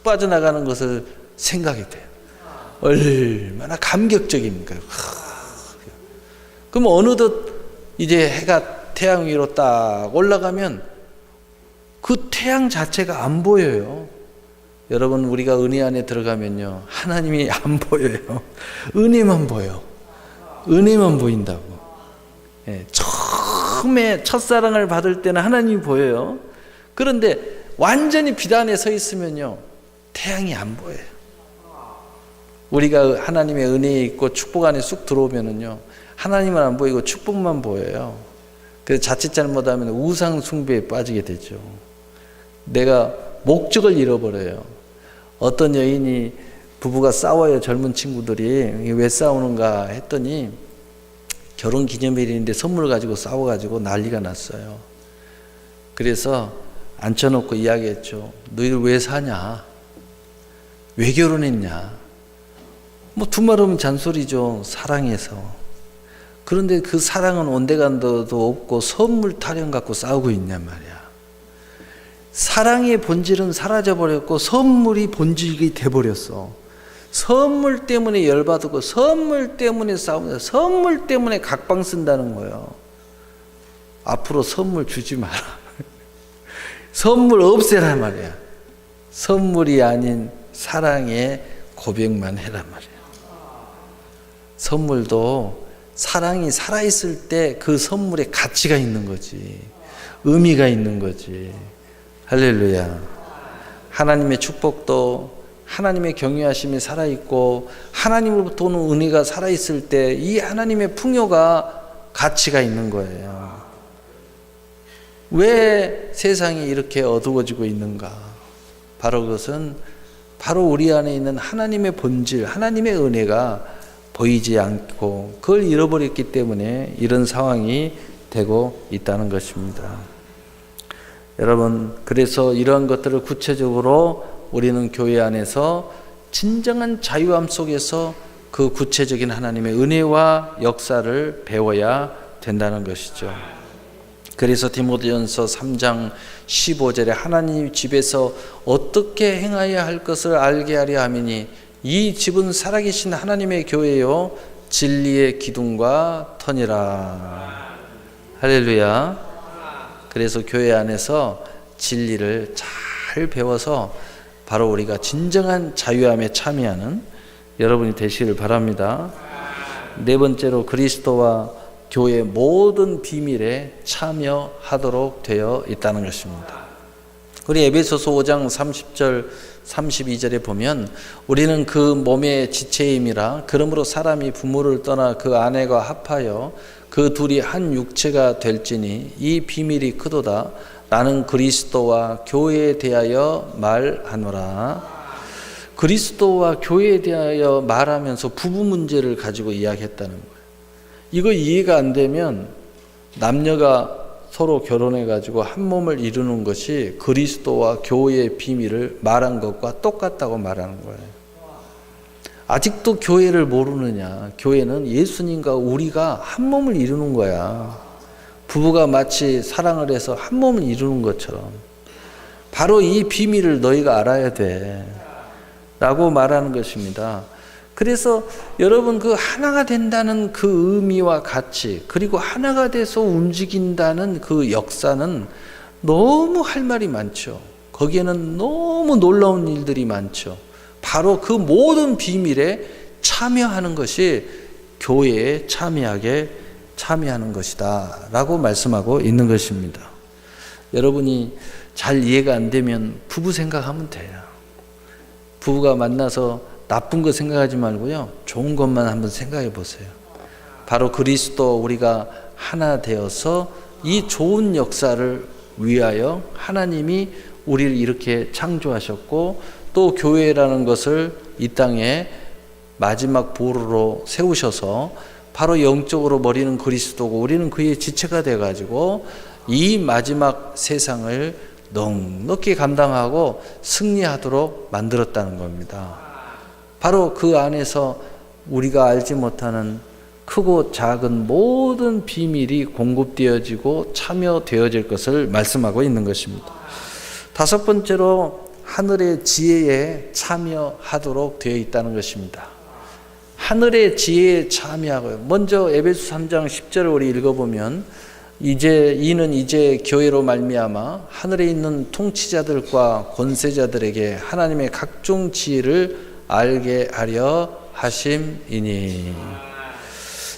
A: 빠져나가는 것을 생각이 돼요. 얼마나 감격적입니까? 그럼 어느덧 이제 해가 태양 위로 딱 올라가면 그 태양 자체가 안 보여요. 여러분, 우리가 은혜 안에 들어가면요, 하나님이 안 보여요. 은혜만 보여. 은혜만 보인다고. 처음에 첫사랑을 받을 때는 하나님이 보여요. 그런데 완전히 빛 안에 서 있으면요, 태양이 안 보여요. 우리가 하나님의 은혜에 있고 축복 안에 쑥 들어오면은요, 하나님은 안 보이고 축복만 보여요. 그래서 자칫 잘못하면 우상 숭배에 빠지게 되죠. 내가 목적을 잃어버려요. 어떤 여인이, 부부가 싸워요. 젊은 친구들이. 왜 싸우는가 했더니 결혼 기념일인데 선물 가지고 싸워가지고 난리가 났어요. 그래서 앉혀놓고 이야기했죠. 너희들 왜 사냐? 왜 결혼했냐? 뭐 두 말 하면 잔소리죠. 사랑해서. 그런데 그 사랑은 온데간데도 없고 선물 타령 갖고 싸우고 있냔 말이야. 사랑의 본질은 사라져버렸고 선물이 본질이 돼버렸어. 선물 때문에 열받고 선물 때문에 싸우고 선물 때문에 각방 쓴다는 거예요. 앞으로 선물 주지 마라. 선물 없애란 말이야. 선물이 아닌 사랑의 고백만 해란 말이야. 선물도 사랑이 살아있을 때 그 선물에 가치가 있는 거지. 의미가 있는 거지. 할렐루야. 하나님의 축복도 하나님의 경외하심이 살아있고 하나님으로부터 오는 은혜가 살아있을 때 이 하나님의 풍요가 가치가 있는 거예요. 왜 세상이 이렇게 어두워지고 있는가? 바로 그것은 바로 우리 안에 있는 하나님의 본질, 하나님의 은혜가 보이지 않고 그걸 잃어버렸기 때문에 이런 상황이 되고 있다는 것입니다. 여러분, 그래서 이러한 것들을 구체적으로 우리는 교회 안에서 진정한 자유함 속에서 그 구체적인 하나님의 은혜와 역사를 배워야 된다는 것이죠. 그래서 디모데전서 3장 15절에 하나님 집에서 어떻게 행하여야 할 것을 알게 하려 함이니 이 집은 살아계신 하나님의 교회요 진리의 기둥과 터니라. 할렐루야. 그래서 교회 안에서 진리를 잘 배워서 바로 우리가 진정한 자유함에 참여하는 여러분이 되시길 바랍니다. 네 번째로 그리스도와 교회의 모든 비밀에 참여하도록 되어 있다는 것입니다. 우리 에베소서 5장 30절 32절에 보면 우리는 그 몸의 지체임이라 그러므로 사람이 부모를 떠나 그 아내가 합하여 그 둘이 한 육체가 될지니 이 비밀이 크도다. 나는 그리스도와 교회에 대하여 말하노라. 그리스도와 교회에 대하여 말하면서 부부 문제를 가지고 이야기했다는 거예요. 이거 이해가 안 되면 남녀가 서로 결혼해 가지고 한 몸을 이루는 것이 그리스도와 교회의 비밀을 말한 것과 똑같다고 말하는 거예요. 아직도 교회를 모르느냐? 교회는 예수님과 우리가 한 몸을 이루는 거야. 부부가 마치 사랑을 해서 한 몸을 이루는 것처럼 바로 이 비밀을 너희가 알아야 돼 라고 말하는 것입니다. 그래서 여러분 그 하나가 된다는 그 의미와 가치 그리고 하나가 돼서 움직인다는 그 역사는 너무 할 말이 많죠. 거기에는 너무 놀라운 일들이 많죠. 바로 그 모든 비밀에 참여하는 것이 교회에 참여하는 것이다 라고 말씀하고 있는 것입니다. 여러분이 잘 이해가 안 되면 부부 생각하면 돼요. 부부가 만나서 나쁜 거 생각하지 말고요. 좋은 것만 한번 생각해 보세요. 바로 그리스도 우리가 하나 되어서 이 좋은 역사를 위하여 하나님이 우리를 이렇게 창조하셨고 또 교회라는 것을 이 땅에 마지막 보루로 세우셔서 바로 영적으로 머리는 그리스도고 우리는 그의 지체가 돼가지고 이 마지막 세상을 넉넉히 감당하고 승리하도록 만들었다는 겁니다. 바로 그 안에서 우리가 알지 못하는 크고 작은 모든 비밀이 공급되어지고 참여되어질 것을 말씀하고 있는 것입니다. 다섯 번째로 하늘의 지혜에 참여하도록 되어 있다는 것입니다. 하늘의 지혜에 참여하고요. 먼저 에베소 3장 10절을 우리 읽어보면 이는 이제 교회로 말미암아 하늘에 있는 통치자들과 권세자들에게 하나님의 각종 지혜를 알게 하려 하심이니.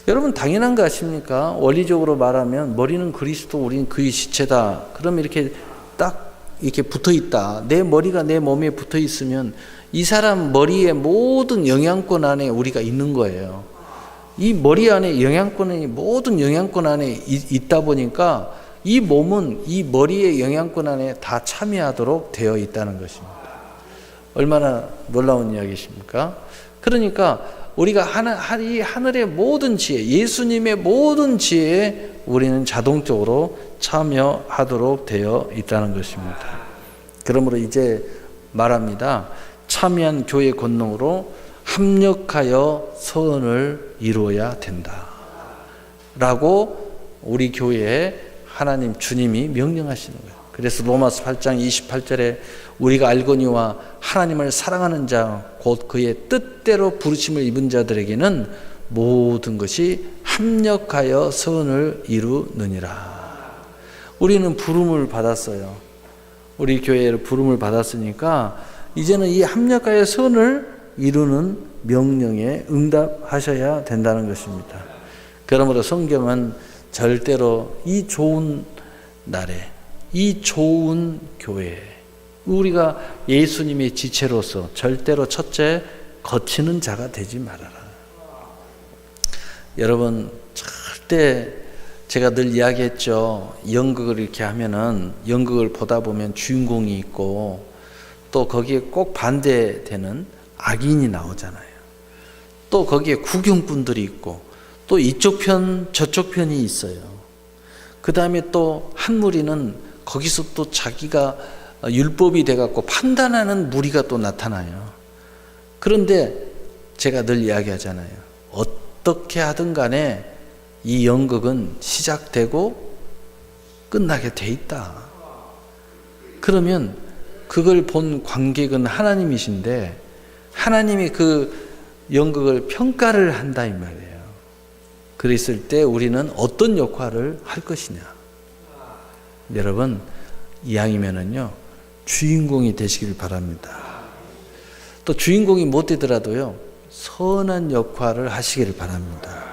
A: 여러분 당연한 거 아십니까? 원리적으로 말하면 머리는 그리스도 우리는 그의 지체다. 그럼 이렇게 딱 이렇게 붙어 있다. 내 머리가 내 몸에 붙어 있으면 이 사람 머리의 모든 영향권 안에 우리가 있는 거예요. 이 머리 안에 영향권이 모든 영향권 안에 있다 보니까 이 몸은 이 머리의 영향권 안에 다 참여하도록 되어 있다는 것입니다. 얼마나 놀라운 이야기십니까? 그러니까 우리가 이 하늘의 모든 지혜, 예수님의 모든 지혜에 우리는 자동적으로 참여하도록 되어 있다는 것입니다. 그러므로 이제 말합니다. 참여한 교회 권능으로 합력하여 선을 이루어야 된다 라고 우리 교회에 하나님 주님이 명령하시는 거예요. 그래서 로마서 8장 28절에 우리가 알거니와 하나님을 사랑하는 자 곧 그의 뜻대로 부르심을 입은 자들에게는 모든 것이 합력하여 선을 이루느니라. 우리는 부름을 받았어요. 우리 교회를 부름을 받았으니까 이제는 이 합력하여 선을 이루는 명령에 응답하셔야 된다는 것입니다. 그러므로 성경은 절대로 이 좋은 날에 이 좋은 교회, 우리가 예수님의 지체로서 절대로 첫째 거치는 자가 되지 말아라. 여러분, 절대 제가 늘 이야기했죠. 연극을 이렇게 하면은 연극을 보다 보면 주인공이 있고 또 거기에 꼭 반대되는 악인이 나오잖아요. 또 거기에 구경꾼들이 있고 또 이쪽 편 저쪽 편이 있어요. 그 다음에 또 한 무리는 거기서 또 자기가 율법이 돼갖고 판단하는 무리가 또 나타나요. 그런데 제가 늘 이야기하잖아요. 어떻게 하든 간에 이 연극은 시작되고 끝나게 돼 있다. 그러면 그걸 본 관객은 하나님이신데 하나님이 그 연극을 평가를 한다 이 말이에요. 그랬을 때 우리는 어떤 역할을 할 것이냐. 여러분, 이왕이면은요 주인공이 되시길 바랍니다. 또 주인공이 못 되더라도요 선한 역할을 하시기를 바랍니다.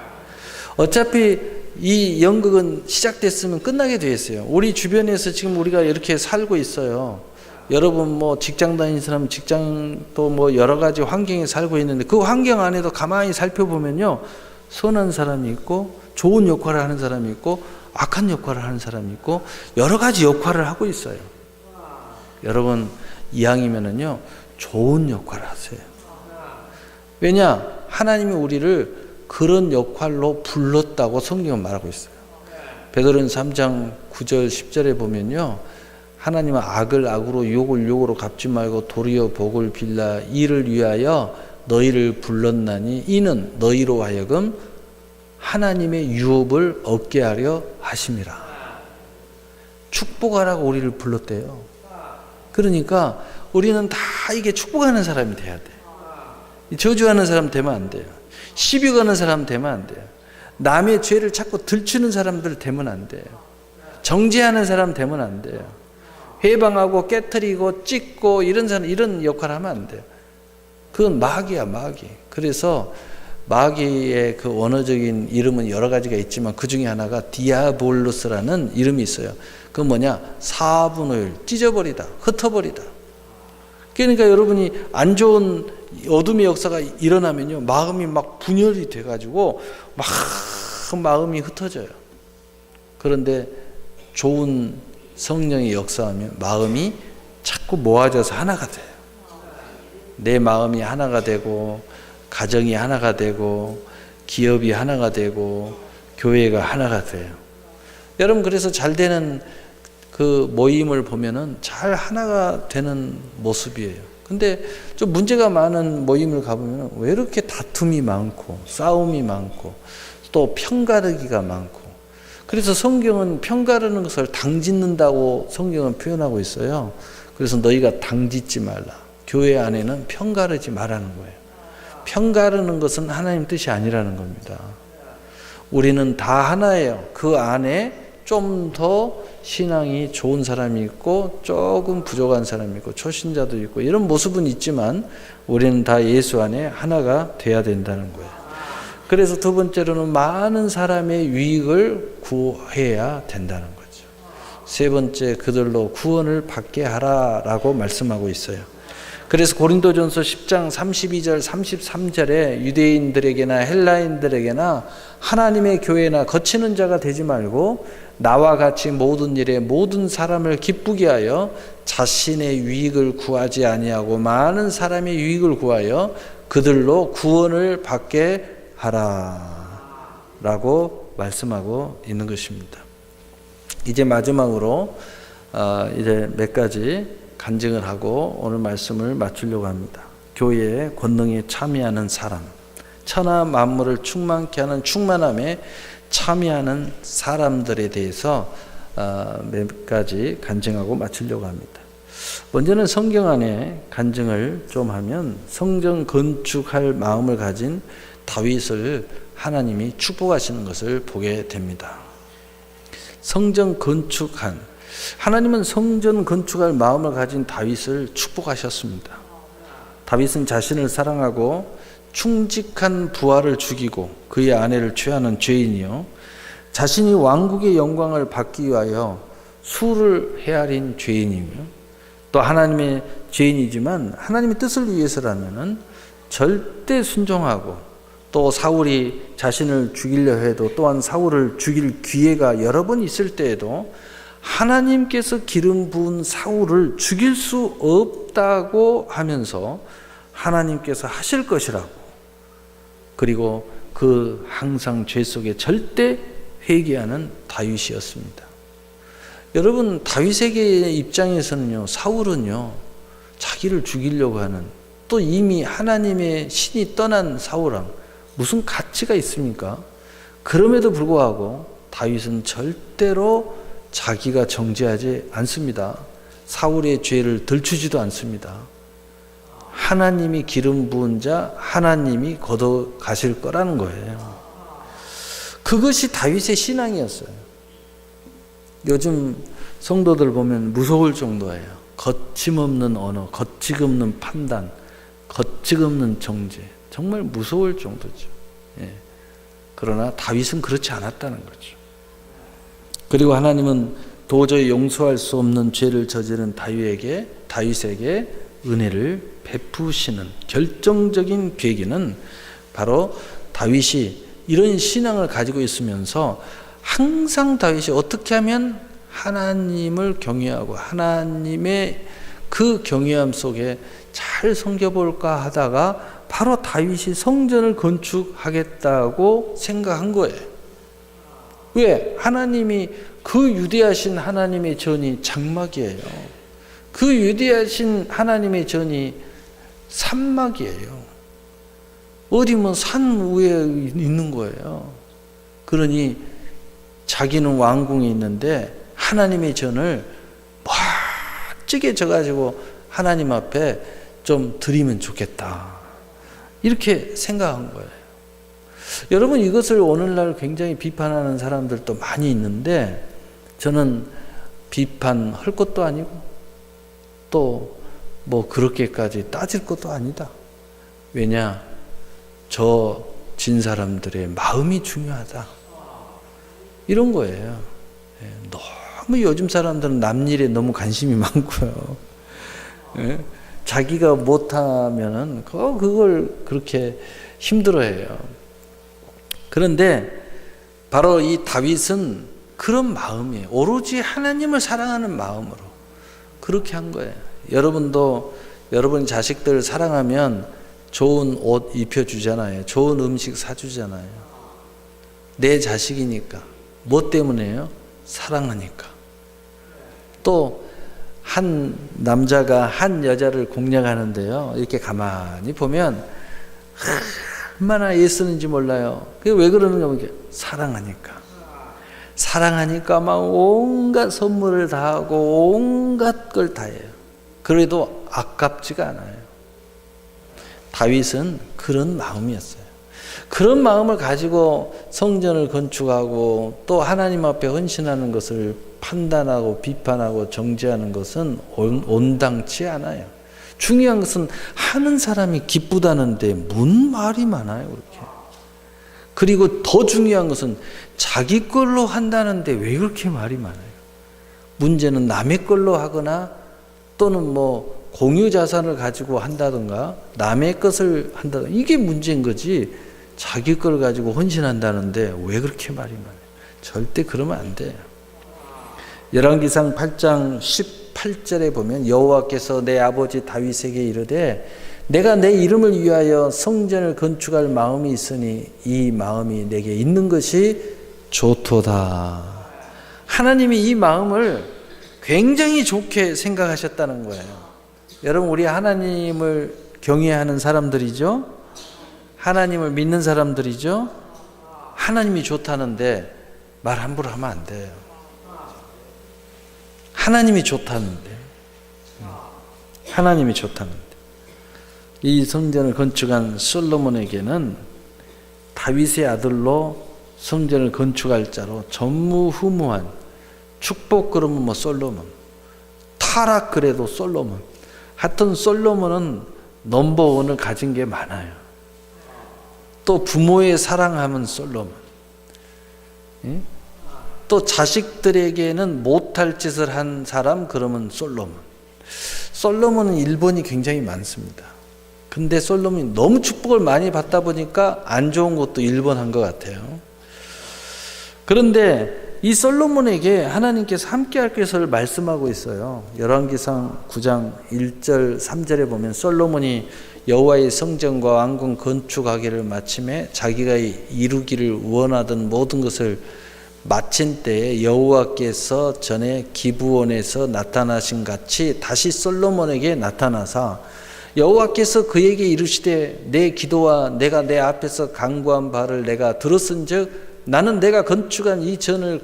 A: 어차피 이 연극은 시작됐으면 끝나게 되어 있어요. 우리 주변에서 지금 우리가 이렇게 살고 있어요. 여러분 뭐 직장 다니는 사람 직장 또 뭐 여러 가지 환경에 살고 있는데 그 환경 안에도 가만히 살펴보면요 선한 사람이 있고 좋은 역할을 하는 사람이 있고 악한 역할을 하는 사람이 있고 여러 가지 역할을 하고 있어요. 여러분 이왕이면은요 좋은 역할을 하세요. 왜냐? 하나님이 우리를 그런 역할로 불렀다고 성경은 말하고 있어요. 베드로전서 3장 9절 10절에 보면요 하나님은 악을 악으로 욕을 욕으로 갚지 말고 도리어 복을 빌라 이를 위하여 너희를 불렀나니 이는 너희로 하여금 하나님의 유업을 얻게 하려 하심이라. 축복하라고 우리를 불렀대요. 그러니까 우리는 다 이게 축복하는 사람이 돼야 돼. 저주하는 사람 되면 안 돼요. 시비 거는 사람 되면 안 돼요. 남의 죄를 자꾸 들추는 사람들 되면 안 돼요. 정죄하는 사람 되면 안 돼요. 회방하고 깨트리고 찢고 이런 사람 이런 역할을 하면 안 돼요. 그건 마귀야 마귀. 그래서 마귀의 그 원어적인 이름은 여러 가지가 있지만 그 중에 하나가 디아볼로스라는 이름이 있어요. 그건 뭐냐? 사분오일 찢어버리다, 흩어버리다. 그러니까 여러분이 안 좋은 어둠의 역사가 일어나면요 마음이 막 분열이 돼가지고 막 마음이 흩어져요. 그런데 좋은 성령의 역사하면 마음이 자꾸 모아져서 하나가 돼요. 내 마음이 하나가 되고 가정이 하나가 되고 기업이 하나가 되고 교회가 하나가 돼요. 여러분 그래서 잘 되는 그 모임을 보면은 잘 하나가 되는 모습이에요. 근데 좀 문제가 많은 모임을 가보면 왜 이렇게 다툼이 많고 싸움이 많고 또 편가르기가 많고. 그래서 성경은 편가르는 것을 당짓는다고 성경은 표현하고 있어요. 그래서 너희가 당짓지 말라. 교회 안에는 편가르지 말라는 거예요. 편가르는 것은 하나님 뜻이 아니라는 겁니다. 우리는 다 하나예요. 그 안에 좀 더 신앙이 좋은 사람이 있고 조금 부족한 사람이 있고 초신자도 있고 이런 모습은 있지만 우리는 다 예수 안에 하나가 돼야 된다는 거예요. 그래서 두 번째로는 많은 사람의 유익을 구해야 된다는 거죠. 세 번째 그들로 구원을 받게 하라라고 말씀하고 있어요. 그래서 고린도전서 10장 32절 33절에 유대인들에게나 헬라인들에게나 하나님의 교회나 거치는 자가 되지 말고 나와 같이 모든 일에 모든 사람을 기쁘게 하여 자신의 유익을 구하지 아니하고 많은 사람의 유익을 구하여 그들로 구원을 받게 하라라고 말씀하고 있는 것입니다. 이제 마지막으로 이제 몇 가지 간증을 하고 오늘 말씀을 마치려고 합니다. 교회의 권능에 참여하는 사람, 천하 만물을 충만케 하는 충만함에 참여하는 사람들에 대해서 몇 가지 간증하고 마치려고 합니다. 먼저는 성경 안에 간증을 좀 하면 성전 건축할 마음을 가진 다윗을 하나님이 축복하시는 것을 보게 됩니다. 성전 건축한, 하나님은 성전 건축할 마음을 가진 다윗을 축복하셨습니다. 다윗은 자신을 사랑하고 충직한 부하를 죽이고 그의 아내를 취하는 죄인이요, 자신이 왕국의 영광을 받기 위하여 수를 헤아린 죄인이며, 또 하나님의 죄인이지만 하나님의 뜻을 위해서라면은 절대 순종하고, 또 사울이 자신을 죽이려 해도 또한 사울을 죽일 기회가 여러 번 있을 때에도 하나님께서 기름 부은 사울을 죽일 수 없다고 하면서 하나님께서 하실 것이라고, 그리고 그 항상 죄 속에 절대 회개하는 다윗이었습니다. 여러분, 다윗에게 입장에서는요, 사울은요, 자기를 죽이려고 하는, 또 이미 하나님의 신이 떠난 사울랑 무슨 가치가 있습니까? 그럼에도 불구하고 다윗은 절대로 자기가 정죄하지 않습니다. 사울의 죄를 들추지도 않습니다. 하나님이 기름 부은 자, 하나님이 걷어 가실 거라는 거예요. 그것이 다윗의 신앙이었어요. 요즘 성도들 보면 무서울 정도예요. 거침없는 언어, 거침없는 판단, 거침없는 정죄, 정말 무서울 정도죠. 예. 그러나 다윗은 그렇지 않았다는 거죠. 그리고 하나님은 도저히 용서할 수 없는 죄를 저지른 다윗에게 은혜를 베푸시는 결정적인 계기는 바로 다윗이 이런 신앙을 가지고 있으면서 항상 다윗이 어떻게 하면 하나님을 경외하고 하나님의 그 경외함 속에 잘 섬겨볼까 하다가 바로 다윗이 성전을 건축하겠다고 생각한 거예요. 왜? 하나님이 그 위대하신 하나님의 전이 장막이에요. 그 위대하신 하나님의 전이 산막이에요. 어디 뭐 산 위에 있는 거예요. 그러니 자기는 왕궁에 있는데 하나님의 전을 멋지게 져가지고 하나님 앞에 좀 드리면 좋겠다, 이렇게 생각한 거예요. 여러분, 이것을 오늘날 굉장히 비판하는 사람들도 많이 있는데 저는 비판할 것도 아니고 또 뭐 그렇게까지 따질 것도 아니다. 왜냐? 저 진 사람들의 마음이 중요하다, 이런 거예요. 너무 요즘 사람들은 남 일에 너무 관심이 많고요. 자기가 못하면은 그걸 그렇게 힘들어해요. 그런데 바로 이 다윗은 그런 마음이에요. 오로지 하나님을 사랑하는 마음으로 그렇게 한 거예요. 여러분도 여러분 자식들 사랑하면 좋은 옷 입혀주잖아요. 좋은 음식 사주잖아요. 내 자식이니까. 뭐 때문에요? 사랑하니까. 또 한 남자가 한 여자를 공략하는데요, 이렇게 가만히 보면 얼마나 애쓰는지 몰라요. 그게 왜 그러는가 보니까 사랑하니까 막 온갖 선물을 다 하고 온갖 걸 다 해요. 그래도 아깝지가 않아요. 다윗은 그런 마음이었어요. 그런 마음을 가지고 성전을 건축하고 또 하나님 앞에 헌신하는 것을 판단하고 비판하고 정죄하는 것은 온당치 않아요. 중요한 것은 하는 사람이 기쁘다는데 뭔 말이 많아요, 그렇게. 그리고 더 중요한 것은 자기 걸로 한다는데 왜 그렇게 말이 많아요? 문제는 남의 걸로 하거나 또는 뭐 공유 자산을 가지고 한다든가 남의 것을 한다든가, 이게 문제인 거지 자기 걸 가지고 헌신한다는데 왜 그렇게 말이 많아요? 절대 그러면 안 돼요. 열왕기상 8장 18절에 보면 여호와께서 내 아버지 다윗에게 이르되 내가 내 이름을 위하여 성전을 건축할 마음이 있으니 이 마음이 내게 있는 것이 좋도다. 하나님이 이 마음을 굉장히 좋게 생각하셨다는 거예요. 여러분, 우리 하나님을 경외하는 사람들이죠. 하나님을 믿는 사람들이죠. 하나님이 좋다는데 말 함부로 하면 안 돼요. 하나님이 좋다는데. 하나님이 좋다는데. 이 성전을 건축한 솔로몬에게는 다윗의 아들로 성전을 건축할 자로 전무후무한 축복 그러면 뭐 솔로몬, 타락 그래도 솔로몬. 하여튼 솔로몬은 넘버원을 가진 게 많아요. 또 부모의 사랑하면 솔로몬. 또 자식들에게는 못할 짓을 한 사람 그러면 솔로몬. 솔로몬은 일본이 굉장히 많습니다. 근데 솔로몬이 너무 축복을 많이 받다 보니까 안 좋은 것도 일본한 것 같아요. 그런데 이 솔로몬에게 하나님께서 함께할 것을 말씀하고 있어요. 열왕기상 9장 1절 3절에 보면 솔로몬이 여호와의 성전과 왕궁 건축하기를 마침에 자기가 이루기를 원하던 모든 것을 마친 때에 여호와께서 전에 기브온에서 나타나신 같이 다시 솔로몬에게 나타나사 여호와께서 그에게 이르시되 내 기도와 내가 내 앞에서 간구한 바를 내가 들었은즉 나는 내가 건축한 이 전을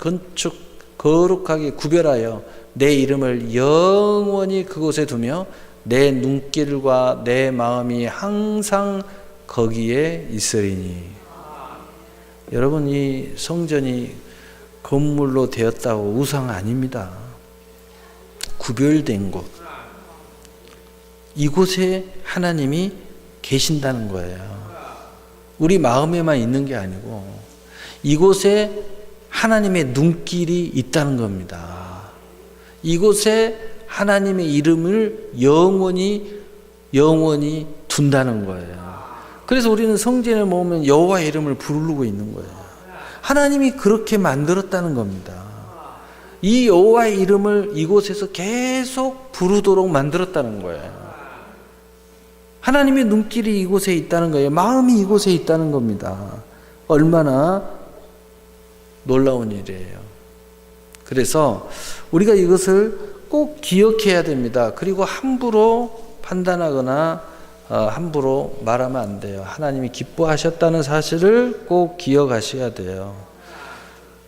A: 거룩하게 구별하여 내 이름을 영원히 그곳에 두며 내 눈길과 내 마음이 항상 거기에 있으리니. 여러분, 이 성전이 건물로 되었다고 우상 아닙니다. 구별된 곳. 이곳에 하나님이 계신다는 거예요. 우리 마음에만 있는 게 아니고 이곳에 하나님의 눈길이 있다는 겁니다. 이곳에 하나님의 이름을 영원히 둔다는 거예요. 그래서 우리는 성전에 모으면 여호와의 이름을 부르고 있는 거예요. 하나님이 그렇게 만들었다는 겁니다. 이 여호와의 이름을 이곳에서 계속 부르도록 만들었다는 거예요. 하나님의 눈길이 이곳에 있다는 거예요. 마음이 이곳에 있다는 겁니다. 얼마나 놀라운 일이에요. 그래서 우리가 이것을 꼭 기억해야 됩니다. 그리고 함부로 판단하거나 함부로 말하면 안 돼요. 하나님이 기뻐하셨다는 사실을 꼭 기억하셔야 돼요.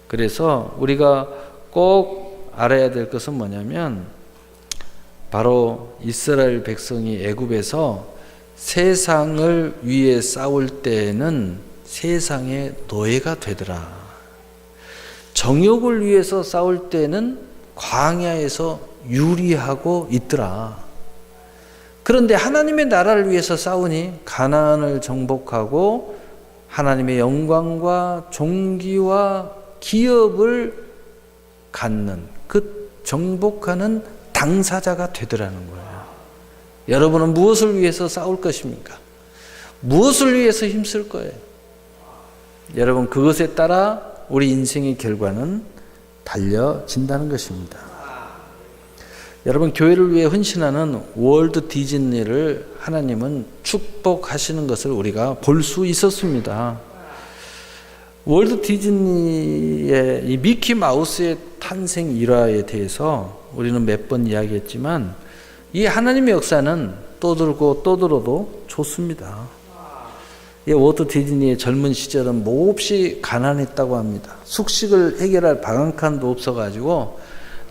A: 그래서 우리가 꼭 알아야 될 것은 뭐냐면 바로 이스라엘 백성이 애굽에서 세상을 위해 싸울 때에는 세상의 노예가 되더라. 정욕을 위해서 싸울 때는 광야에서 유리하고 있더라. 그런데 하나님의 나라를 위해서 싸우니 가나안을 정복하고 하나님의 영광과 존귀와 기업을 갖는 그 정복하는 당사자가 되더라는 거예요. 여러분은 무엇을 위해서 싸울 것입니까? 무엇을 위해서 힘쓸 거예요? 여러분, 그것에 따라 우리 인생의 결과는 달려진다는 것입니다. 여러분, 교회를 위해 헌신하는 월드 디즈니를 하나님은 축복하시는 것을 우리가 볼 수 있었습니다. 월드 디즈니의 이 미키 마우스의 탄생 일화에 대해서 우리는 몇 번 이야기했지만 이 하나님의 역사는 떠들고 떠들어도 좋습니다. 이 월드 디즈니의 젊은 시절은 몹시 가난했다고 합니다. 숙식을 해결할 방한칸도 없어가지고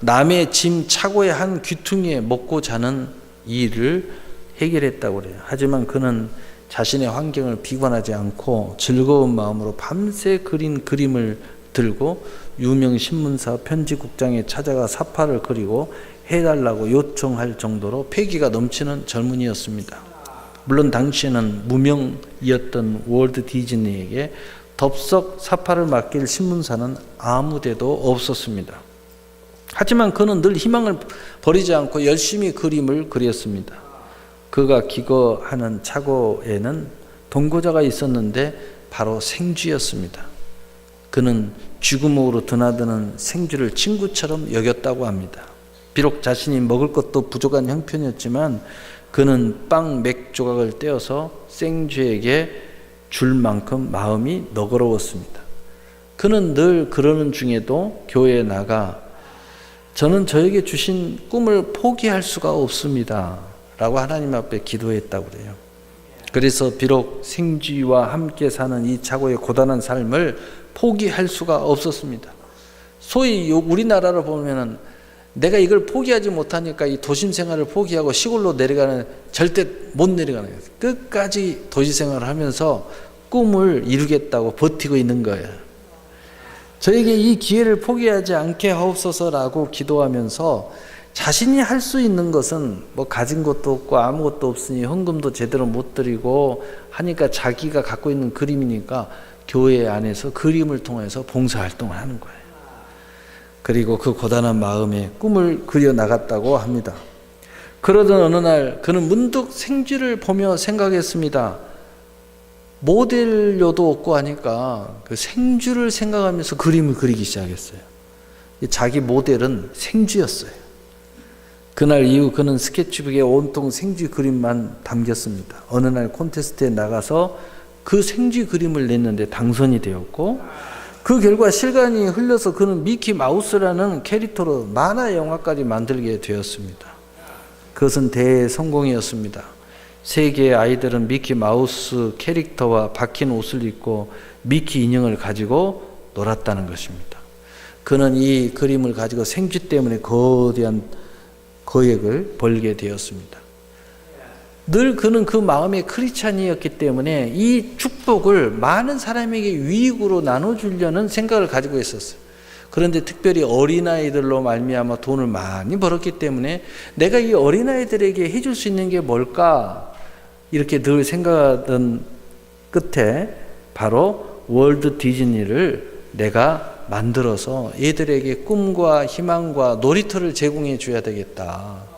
A: 남의 짐 차고의 한 귀퉁이에 먹고 자는 일을 해결했다고 그래요. 하지만 그는 자신의 환경을 비관하지 않고 즐거운 마음으로 밤새 그린 그림을 들고 유명 신문사 편집국장에 찾아가 사파를 그리고 해달라고 요청할 정도로 패기가 넘치는 젊은이였습니다. 물론 당시에는 무명이었던 월드 디즈니에게 덥석 사파를 맡길 신문사는 아무데도 없었습니다. 하지만 그는 늘 희망을 버리지 않고 열심히 그림을 그렸습니다. 그가 기거하는 차고에는 동거자가 있었는데 바로 생쥐였습니다. 그는 쥐구멍으로 드나드는 생쥐를 친구처럼 여겼다고 합니다. 비록 자신이 먹을 것도 부족한 형편이었지만 그는 빵 몇 조각을 떼어서 생쥐에게 줄 만큼 마음이 너그러웠습니다. 그는 늘 그러는 중에도 교회에 나가 저는 저에게 주신 꿈을 포기할 수가 없습니다 라고 하나님 앞에 기도했다고 그래요. 그래서 비록 생쥐와 함께 사는 이 차고의 고단한 삶을 포기할 수가 없었습니다. 소위 우리나라로 보면은 내가 이걸 포기하지 못하니까 이 도심 생활을 포기하고 시골로 내려가는, 절대 못 내려가는 거예요. 끝까지 도시 생활을 하면서 꿈을 이루겠다고 버티고 있는 거예요. 저에게 이 기회를 포기하지 않게 하옵소서라고 기도하면서 자신이 할 수 있는 것은 뭐 가진 것도 없고 아무것도 없으니 헌금도 제대로 못 드리고 하니까 자기가 갖고 있는 그림이니까 교회 안에서 그림을 통해서 봉사활동을 하는 거예요. 그리고 그 고단한 마음에 꿈을 그려 나갔다고 합니다. 그러던 어느 날 그는 문득 생쥐를 보며 생각했습니다. 모델료도 없고 하니까 그 생쥐를 생각하면서 그림을 그리기 시작했어요. 자기 모델은 생쥐였어요. 그날 이후 그는 스케치북에 온통 생쥐 그림만 담겼습니다. 어느 날 콘테스트에 나가서 그 생쥐 그림을 냈는데 당선이 되었고, 그 결과 시간이 흘러서 그는 미키 마우스라는 캐릭터로 만화 영화까지 만들게 되었습니다. 그것은 대성공이었습니다. 세계의 아이들은 미키 마우스 캐릭터와 박힌 옷을 입고 미키 인형을 가지고 놀았다는 것입니다. 그는 이 그림을 가지고 생쥐 때문에 거대한 거액을 벌게 되었습니다. 늘 그는 그 마음의 크리스찬이었기 때문에 이 축복을 많은 사람에게 유익으로 나눠주려는 생각을 가지고 있었어요. 그런데 특별히 어린아이들로 말미암아 돈을 많이 벌었기 때문에 내가 이 어린아이들에게 해줄 수 있는 게 뭘까? 이렇게 늘 생각하던 끝에 바로 월드 디즈니를 내가 만들어서 얘들에게 꿈과 희망과 놀이터를 제공해 줘야 되겠다.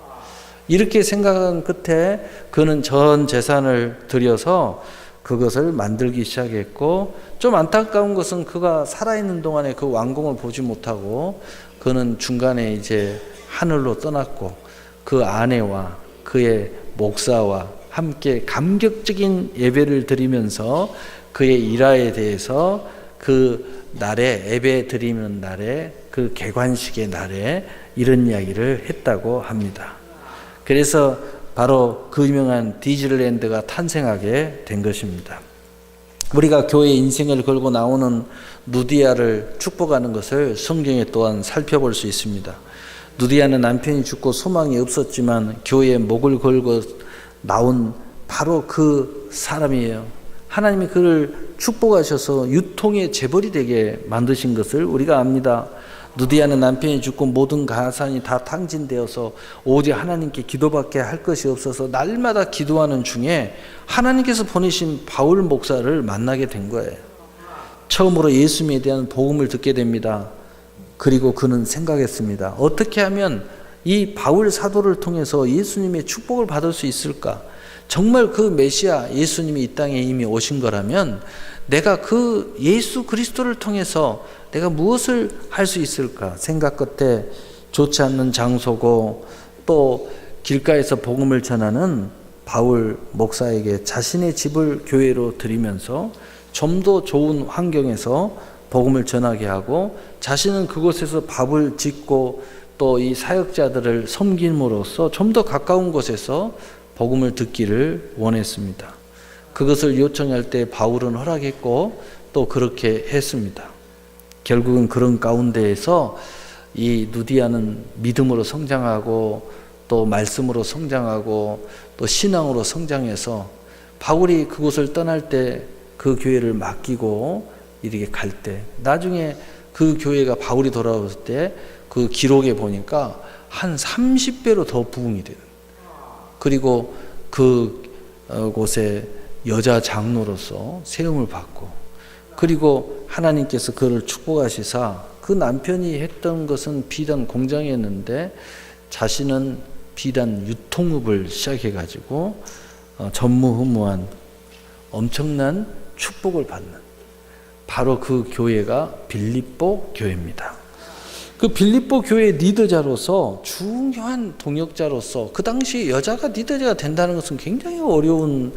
A: 이렇게 생각한 끝에 그는 전 재산을 들여서 그것을 만들기 시작했고, 좀 안타까운 것은 그가 살아있는 동안에 그 완공을 보지 못하고 그는 중간에 이제 하늘로 떠났고, 그 아내와 그의 목사와 함께 감격적인 예배를 드리면서 그의 일화에 대해서 그 날에 예배 드리는 날에 그 개관식의 날에 이런 이야기를 했다고 합니다. 그래서 바로 그 유명한 디즈니랜드가 탄생하게 된 것입니다. 우리가 교회 인생을 걸고 나오는 누디아를 축복하는 것을 성경에 또한 살펴볼 수 있습니다. 누디아는 남편이 죽고 소망이 없었지만 교회에 목을 걸고 나온 바로 그 사람이에요. 하나님이 그를 축복하셔서 유통의 재벌이 되게 만드신 것을 우리가 압니다. 누디아는 남편이 죽고 모든 가산이 다 탕진되어서 오직 하나님께 기도밖에 할 것이 없어서 날마다 기도하는 중에 하나님께서 보내신 바울 목사를 만나게 된 거예요. 처음으로 예수님에 대한 복음을 듣게 됩니다. 그리고 그는 생각했습니다. 어떻게 하면 이 바울 사도를 통해서 예수님의 축복을 받을 수 있을까? 정말 그 메시아 예수님이 이 땅에 이미 오신 거라면 내가 그 예수 그리스도를 통해서 내가 무엇을 할 수 있을까 생각 끝에 좋지 않는 장소고 또 길가에서 복음을 전하는 바울 목사에게 자신의 집을 교회로 드리면서 좀 더 좋은 환경에서 복음을 전하게 하고 자신은 그곳에서 밥을 짓고 또 이 사역자들을 섬김으로써 좀 더 가까운 곳에서 복음을 듣기를 원했습니다. 그것을 요청할 때 바울은 허락했고 또 그렇게 했습니다. 결국은 그런 가운데에서 이 누디아는 믿음으로 성장하고 또 말씀으로 성장하고 또 신앙으로 성장해서 바울이 그곳을 떠날 때 그 교회를 맡기고 이렇게 갈 때 나중에 그 교회가 바울이 돌아왔을 때 그 기록에 보니까 한 30배로 더 부흥이 돼요. 그리고 그 곳에 여자 장로로서 세움을 받고 그리고 하나님께서 그를 축복하시사 그 남편이 했던 것은 비단 공장이었는데 자신은 비단 유통업을 시작해가지고 전무후무한 엄청난 축복을 받는 바로 그 교회가 빌립보 교회입니다. 그 빌립보 교회 리더자로서 중요한 동역자로서 그 당시 여자가 리더자가 된다는 것은 굉장히 어려운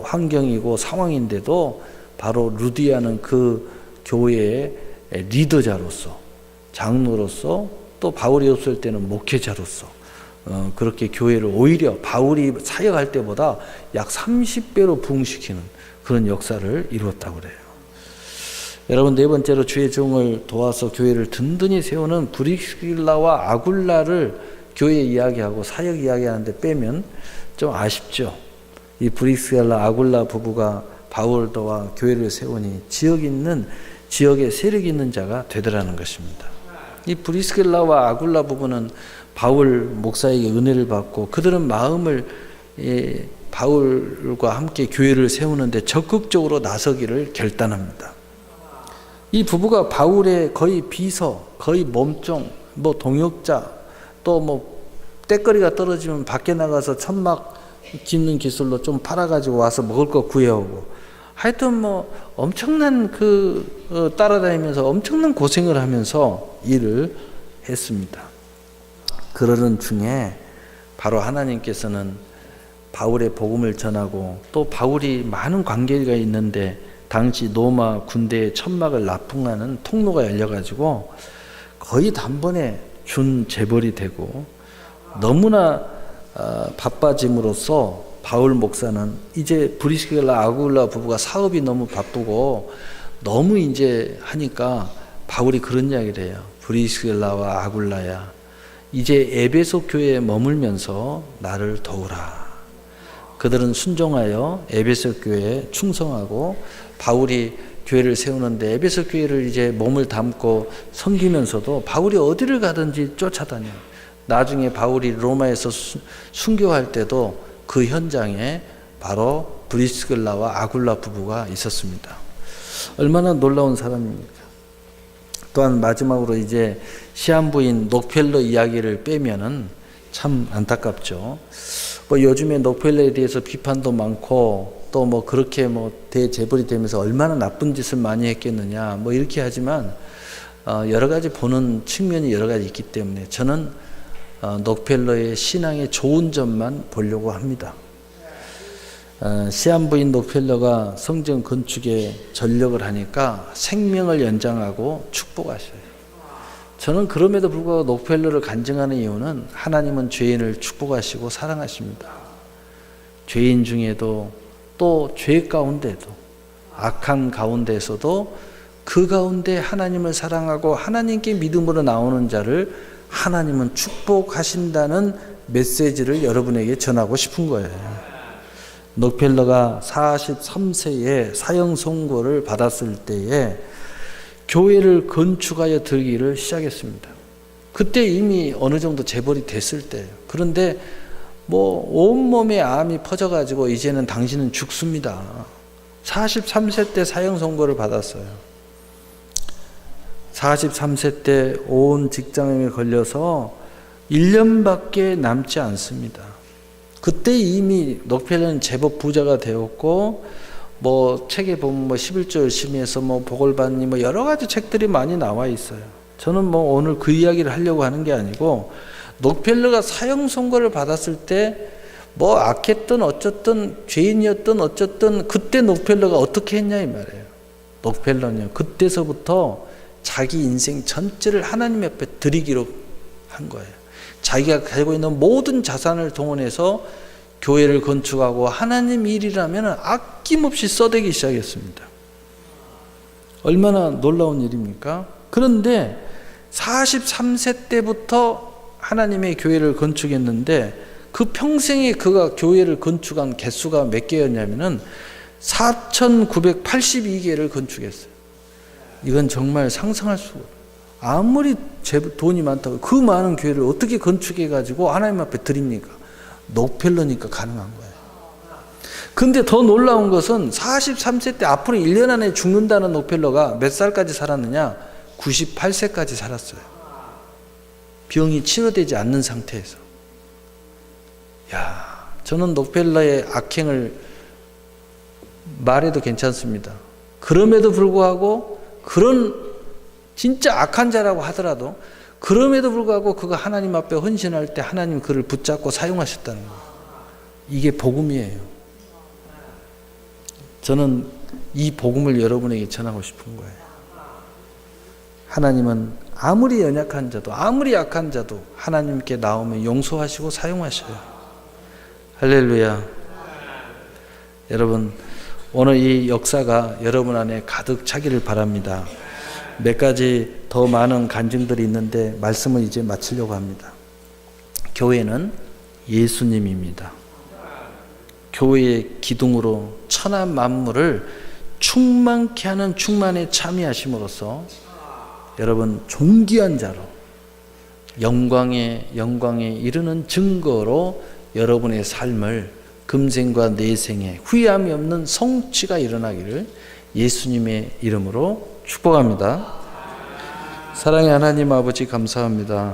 A: 환경이고 상황인데도 바로 루디아는 그 교회의 리더자로서 장로로서 또 바울이 없을 때는 목회자로서 그렇게 교회를 오히려 바울이 사역할 때보다 약 30배로 부흥시키는 그런 역사를 이루었다고 그래요. 여러분, 네 번째로 주의 종을 도와서 교회를 든든히 세우는 브리스길라와 아굴라를 교회 이야기하고 사역 이야기하는데 빼면 좀 아쉽죠. 이 브리스길라 아굴라 부부가 바울도와 교회를 세우니 지역에 세력 있는 자가 되더라는 것입니다. 이 브리스길라와 아굴라 부부는 바울 목사에게 은혜를 받고 그들은 마음을 바울과 함께 교회를 세우는데 적극적으로 나서기를 결단합니다. 이 부부가 바울의 거의 비서, 거의 몸종, 동역자, 또 때거리가 떨어지면 밖에 나가서 천막 짚는 기술로 좀 팔아가지고 와서 먹을 거 구해오고, 하여튼 엄청난 따라다니면서 엄청난 고생을 하면서 일을 했습니다. 그러는 중에 바로 하나님께서는 바울의 복음을 전하고, 또 바울이 많은 관계가 있는데 당시 로마 군대의 천막을 납품하는 통로가 열려가지고 거의 단번에 준 재벌이 되고, 너무나 바빠짐으로써 바울 목사는 이제 브리스길라 아굴라 부부가 사업이 너무 바쁘고 너무 이제 하니까 바울이 그런 이야기를 해요. 브리스길라와 아굴라야, 이제 에베소 교회에 머물면서 나를 도우라. 그들은 순종하여 에베소 교회에 충성하고, 바울이 교회를 세우는데 에베소 교회를 이제 몸을 담고 섬기면서도 바울이 어디를 가든지 쫓아다녀. 나중에 바울이 로마에서 순교할 때도 그 현장에 바로 브리스길라와 아굴라 부부가 있었습니다. 얼마나 놀라운 사람입니까? 또한 마지막으로 이제 시한부인 녹펠러 이야기를 빼면은 참 안타깝죠. 요즘에 녹펠러에 대해서 비판도 많고, 또 그렇게 대재벌이 되면서 얼마나 나쁜 짓을 많이 했겠느냐 이렇게 하지만, 여러 가지 보는 측면이 여러 가지 있기 때문에 저는 녹펠러의 신앙의 좋은 점만 보려고 합니다. 시한부인 녹펠러가 성전 건축에 전력을 하니까 생명을 연장하고 축복하셔요. 저는 그럼에도 불구하고 녹펠러를 간증하는 이유는 하나님은 죄인을 축복하시고 사랑하십니다. 죄인 중에도, 또 죄 가운데도, 악한 가운데에서도 그 가운데 하나님을 사랑하고 하나님께 믿음으로 나오는 자를 하나님은 축복하신다는 메시지를 여러분에게 전하고 싶은 거예요. 녹펠러가 43세에 사형 선고를 받았을 때에 교회를 건축하여 들기를 시작했습니다. 그때 이미 어느 정도 재벌이 됐을 때예요. 그런데 온몸에 암이 퍼져가지고 이제는 당신은 죽습니다. 43세 때 사형 선고를 받았어요. 43세 때 온 직장암에 걸려서 1년밖에 남지 않습니다. 그때 이미 녹펠러는 제법 부자가 되었고, 책에 보면 11조 열심히 해서 복을 받니 여러 가지 책들이 많이 나와 있어요. 저는 오늘 그 이야기를 하려고 하는 게 아니고, 녹펠러가 사형 선고를 받았을 때 악했든 어쨌든 죄인이었든 어쨌든 그때 녹펠러가 어떻게 했냐 이 말이에요. 녹펠러는 그때서부터 자기 인생 전체를 하나님 앞에 드리기로 한 거예요. 자기가 가지고 있는 모든 자산을 동원해서 교회를 건축하고 하나님 일이라면 아낌없이 써대기 시작했습니다. 얼마나 놀라운 일입니까? 그런데 43세 때부터 하나님의 교회를 건축했는데, 그 평생에 그가 교회를 건축한 개수가 몇 개였냐면은 4,982개를 건축했어요. 이건 정말 상상할 수가 없어요. 아무리 돈이 많다고 그 많은 교회를 어떻게 건축해가지고 하나님 앞에 드립니까? 녹펠러니까 가능한 거예요. 근데 더 놀라운 것은 43세 때 앞으로 1년 안에 죽는다는 녹펠러가 몇 살까지 살았느냐? 98세까지 살았어요. 병이 치료되지 않는 상태에서. 저는 녹펠러의 악행을 말해도 괜찮습니다. 그럼에도 불구하고, 그런 진짜 악한 자라고 하더라도 그럼에도 불구하고 그가 하나님 앞에 헌신할 때 하나님 그를 붙잡고 사용하셨다는 거예요. 이게 복음이에요. 저는 이 복음을 여러분에게 전하고 싶은 거예요. 하나님은 아무리 연약한 자도, 아무리 약한 자도 하나님께 나오면 용서하시고 사용하셔요. 할렐루야. 여러분, 오늘 이 역사가 여러분 안에 가득 차기를 바랍니다. 몇 가지 더 많은 간증들이 있는데 말씀을 이제 마치려고 합니다. 교회는 예수님입니다. 교회의 기둥으로 천하 만물을 충만케 하는 충만에 참여하심으로써 여러분 존귀한 자로 영광에 이르는 증거로 여러분의 삶을 금생과 내생에 후회함이 없는 성취가 일어나기를 예수님의 이름으로 축복합니다. 사랑의 하나님 아버지 감사합니다.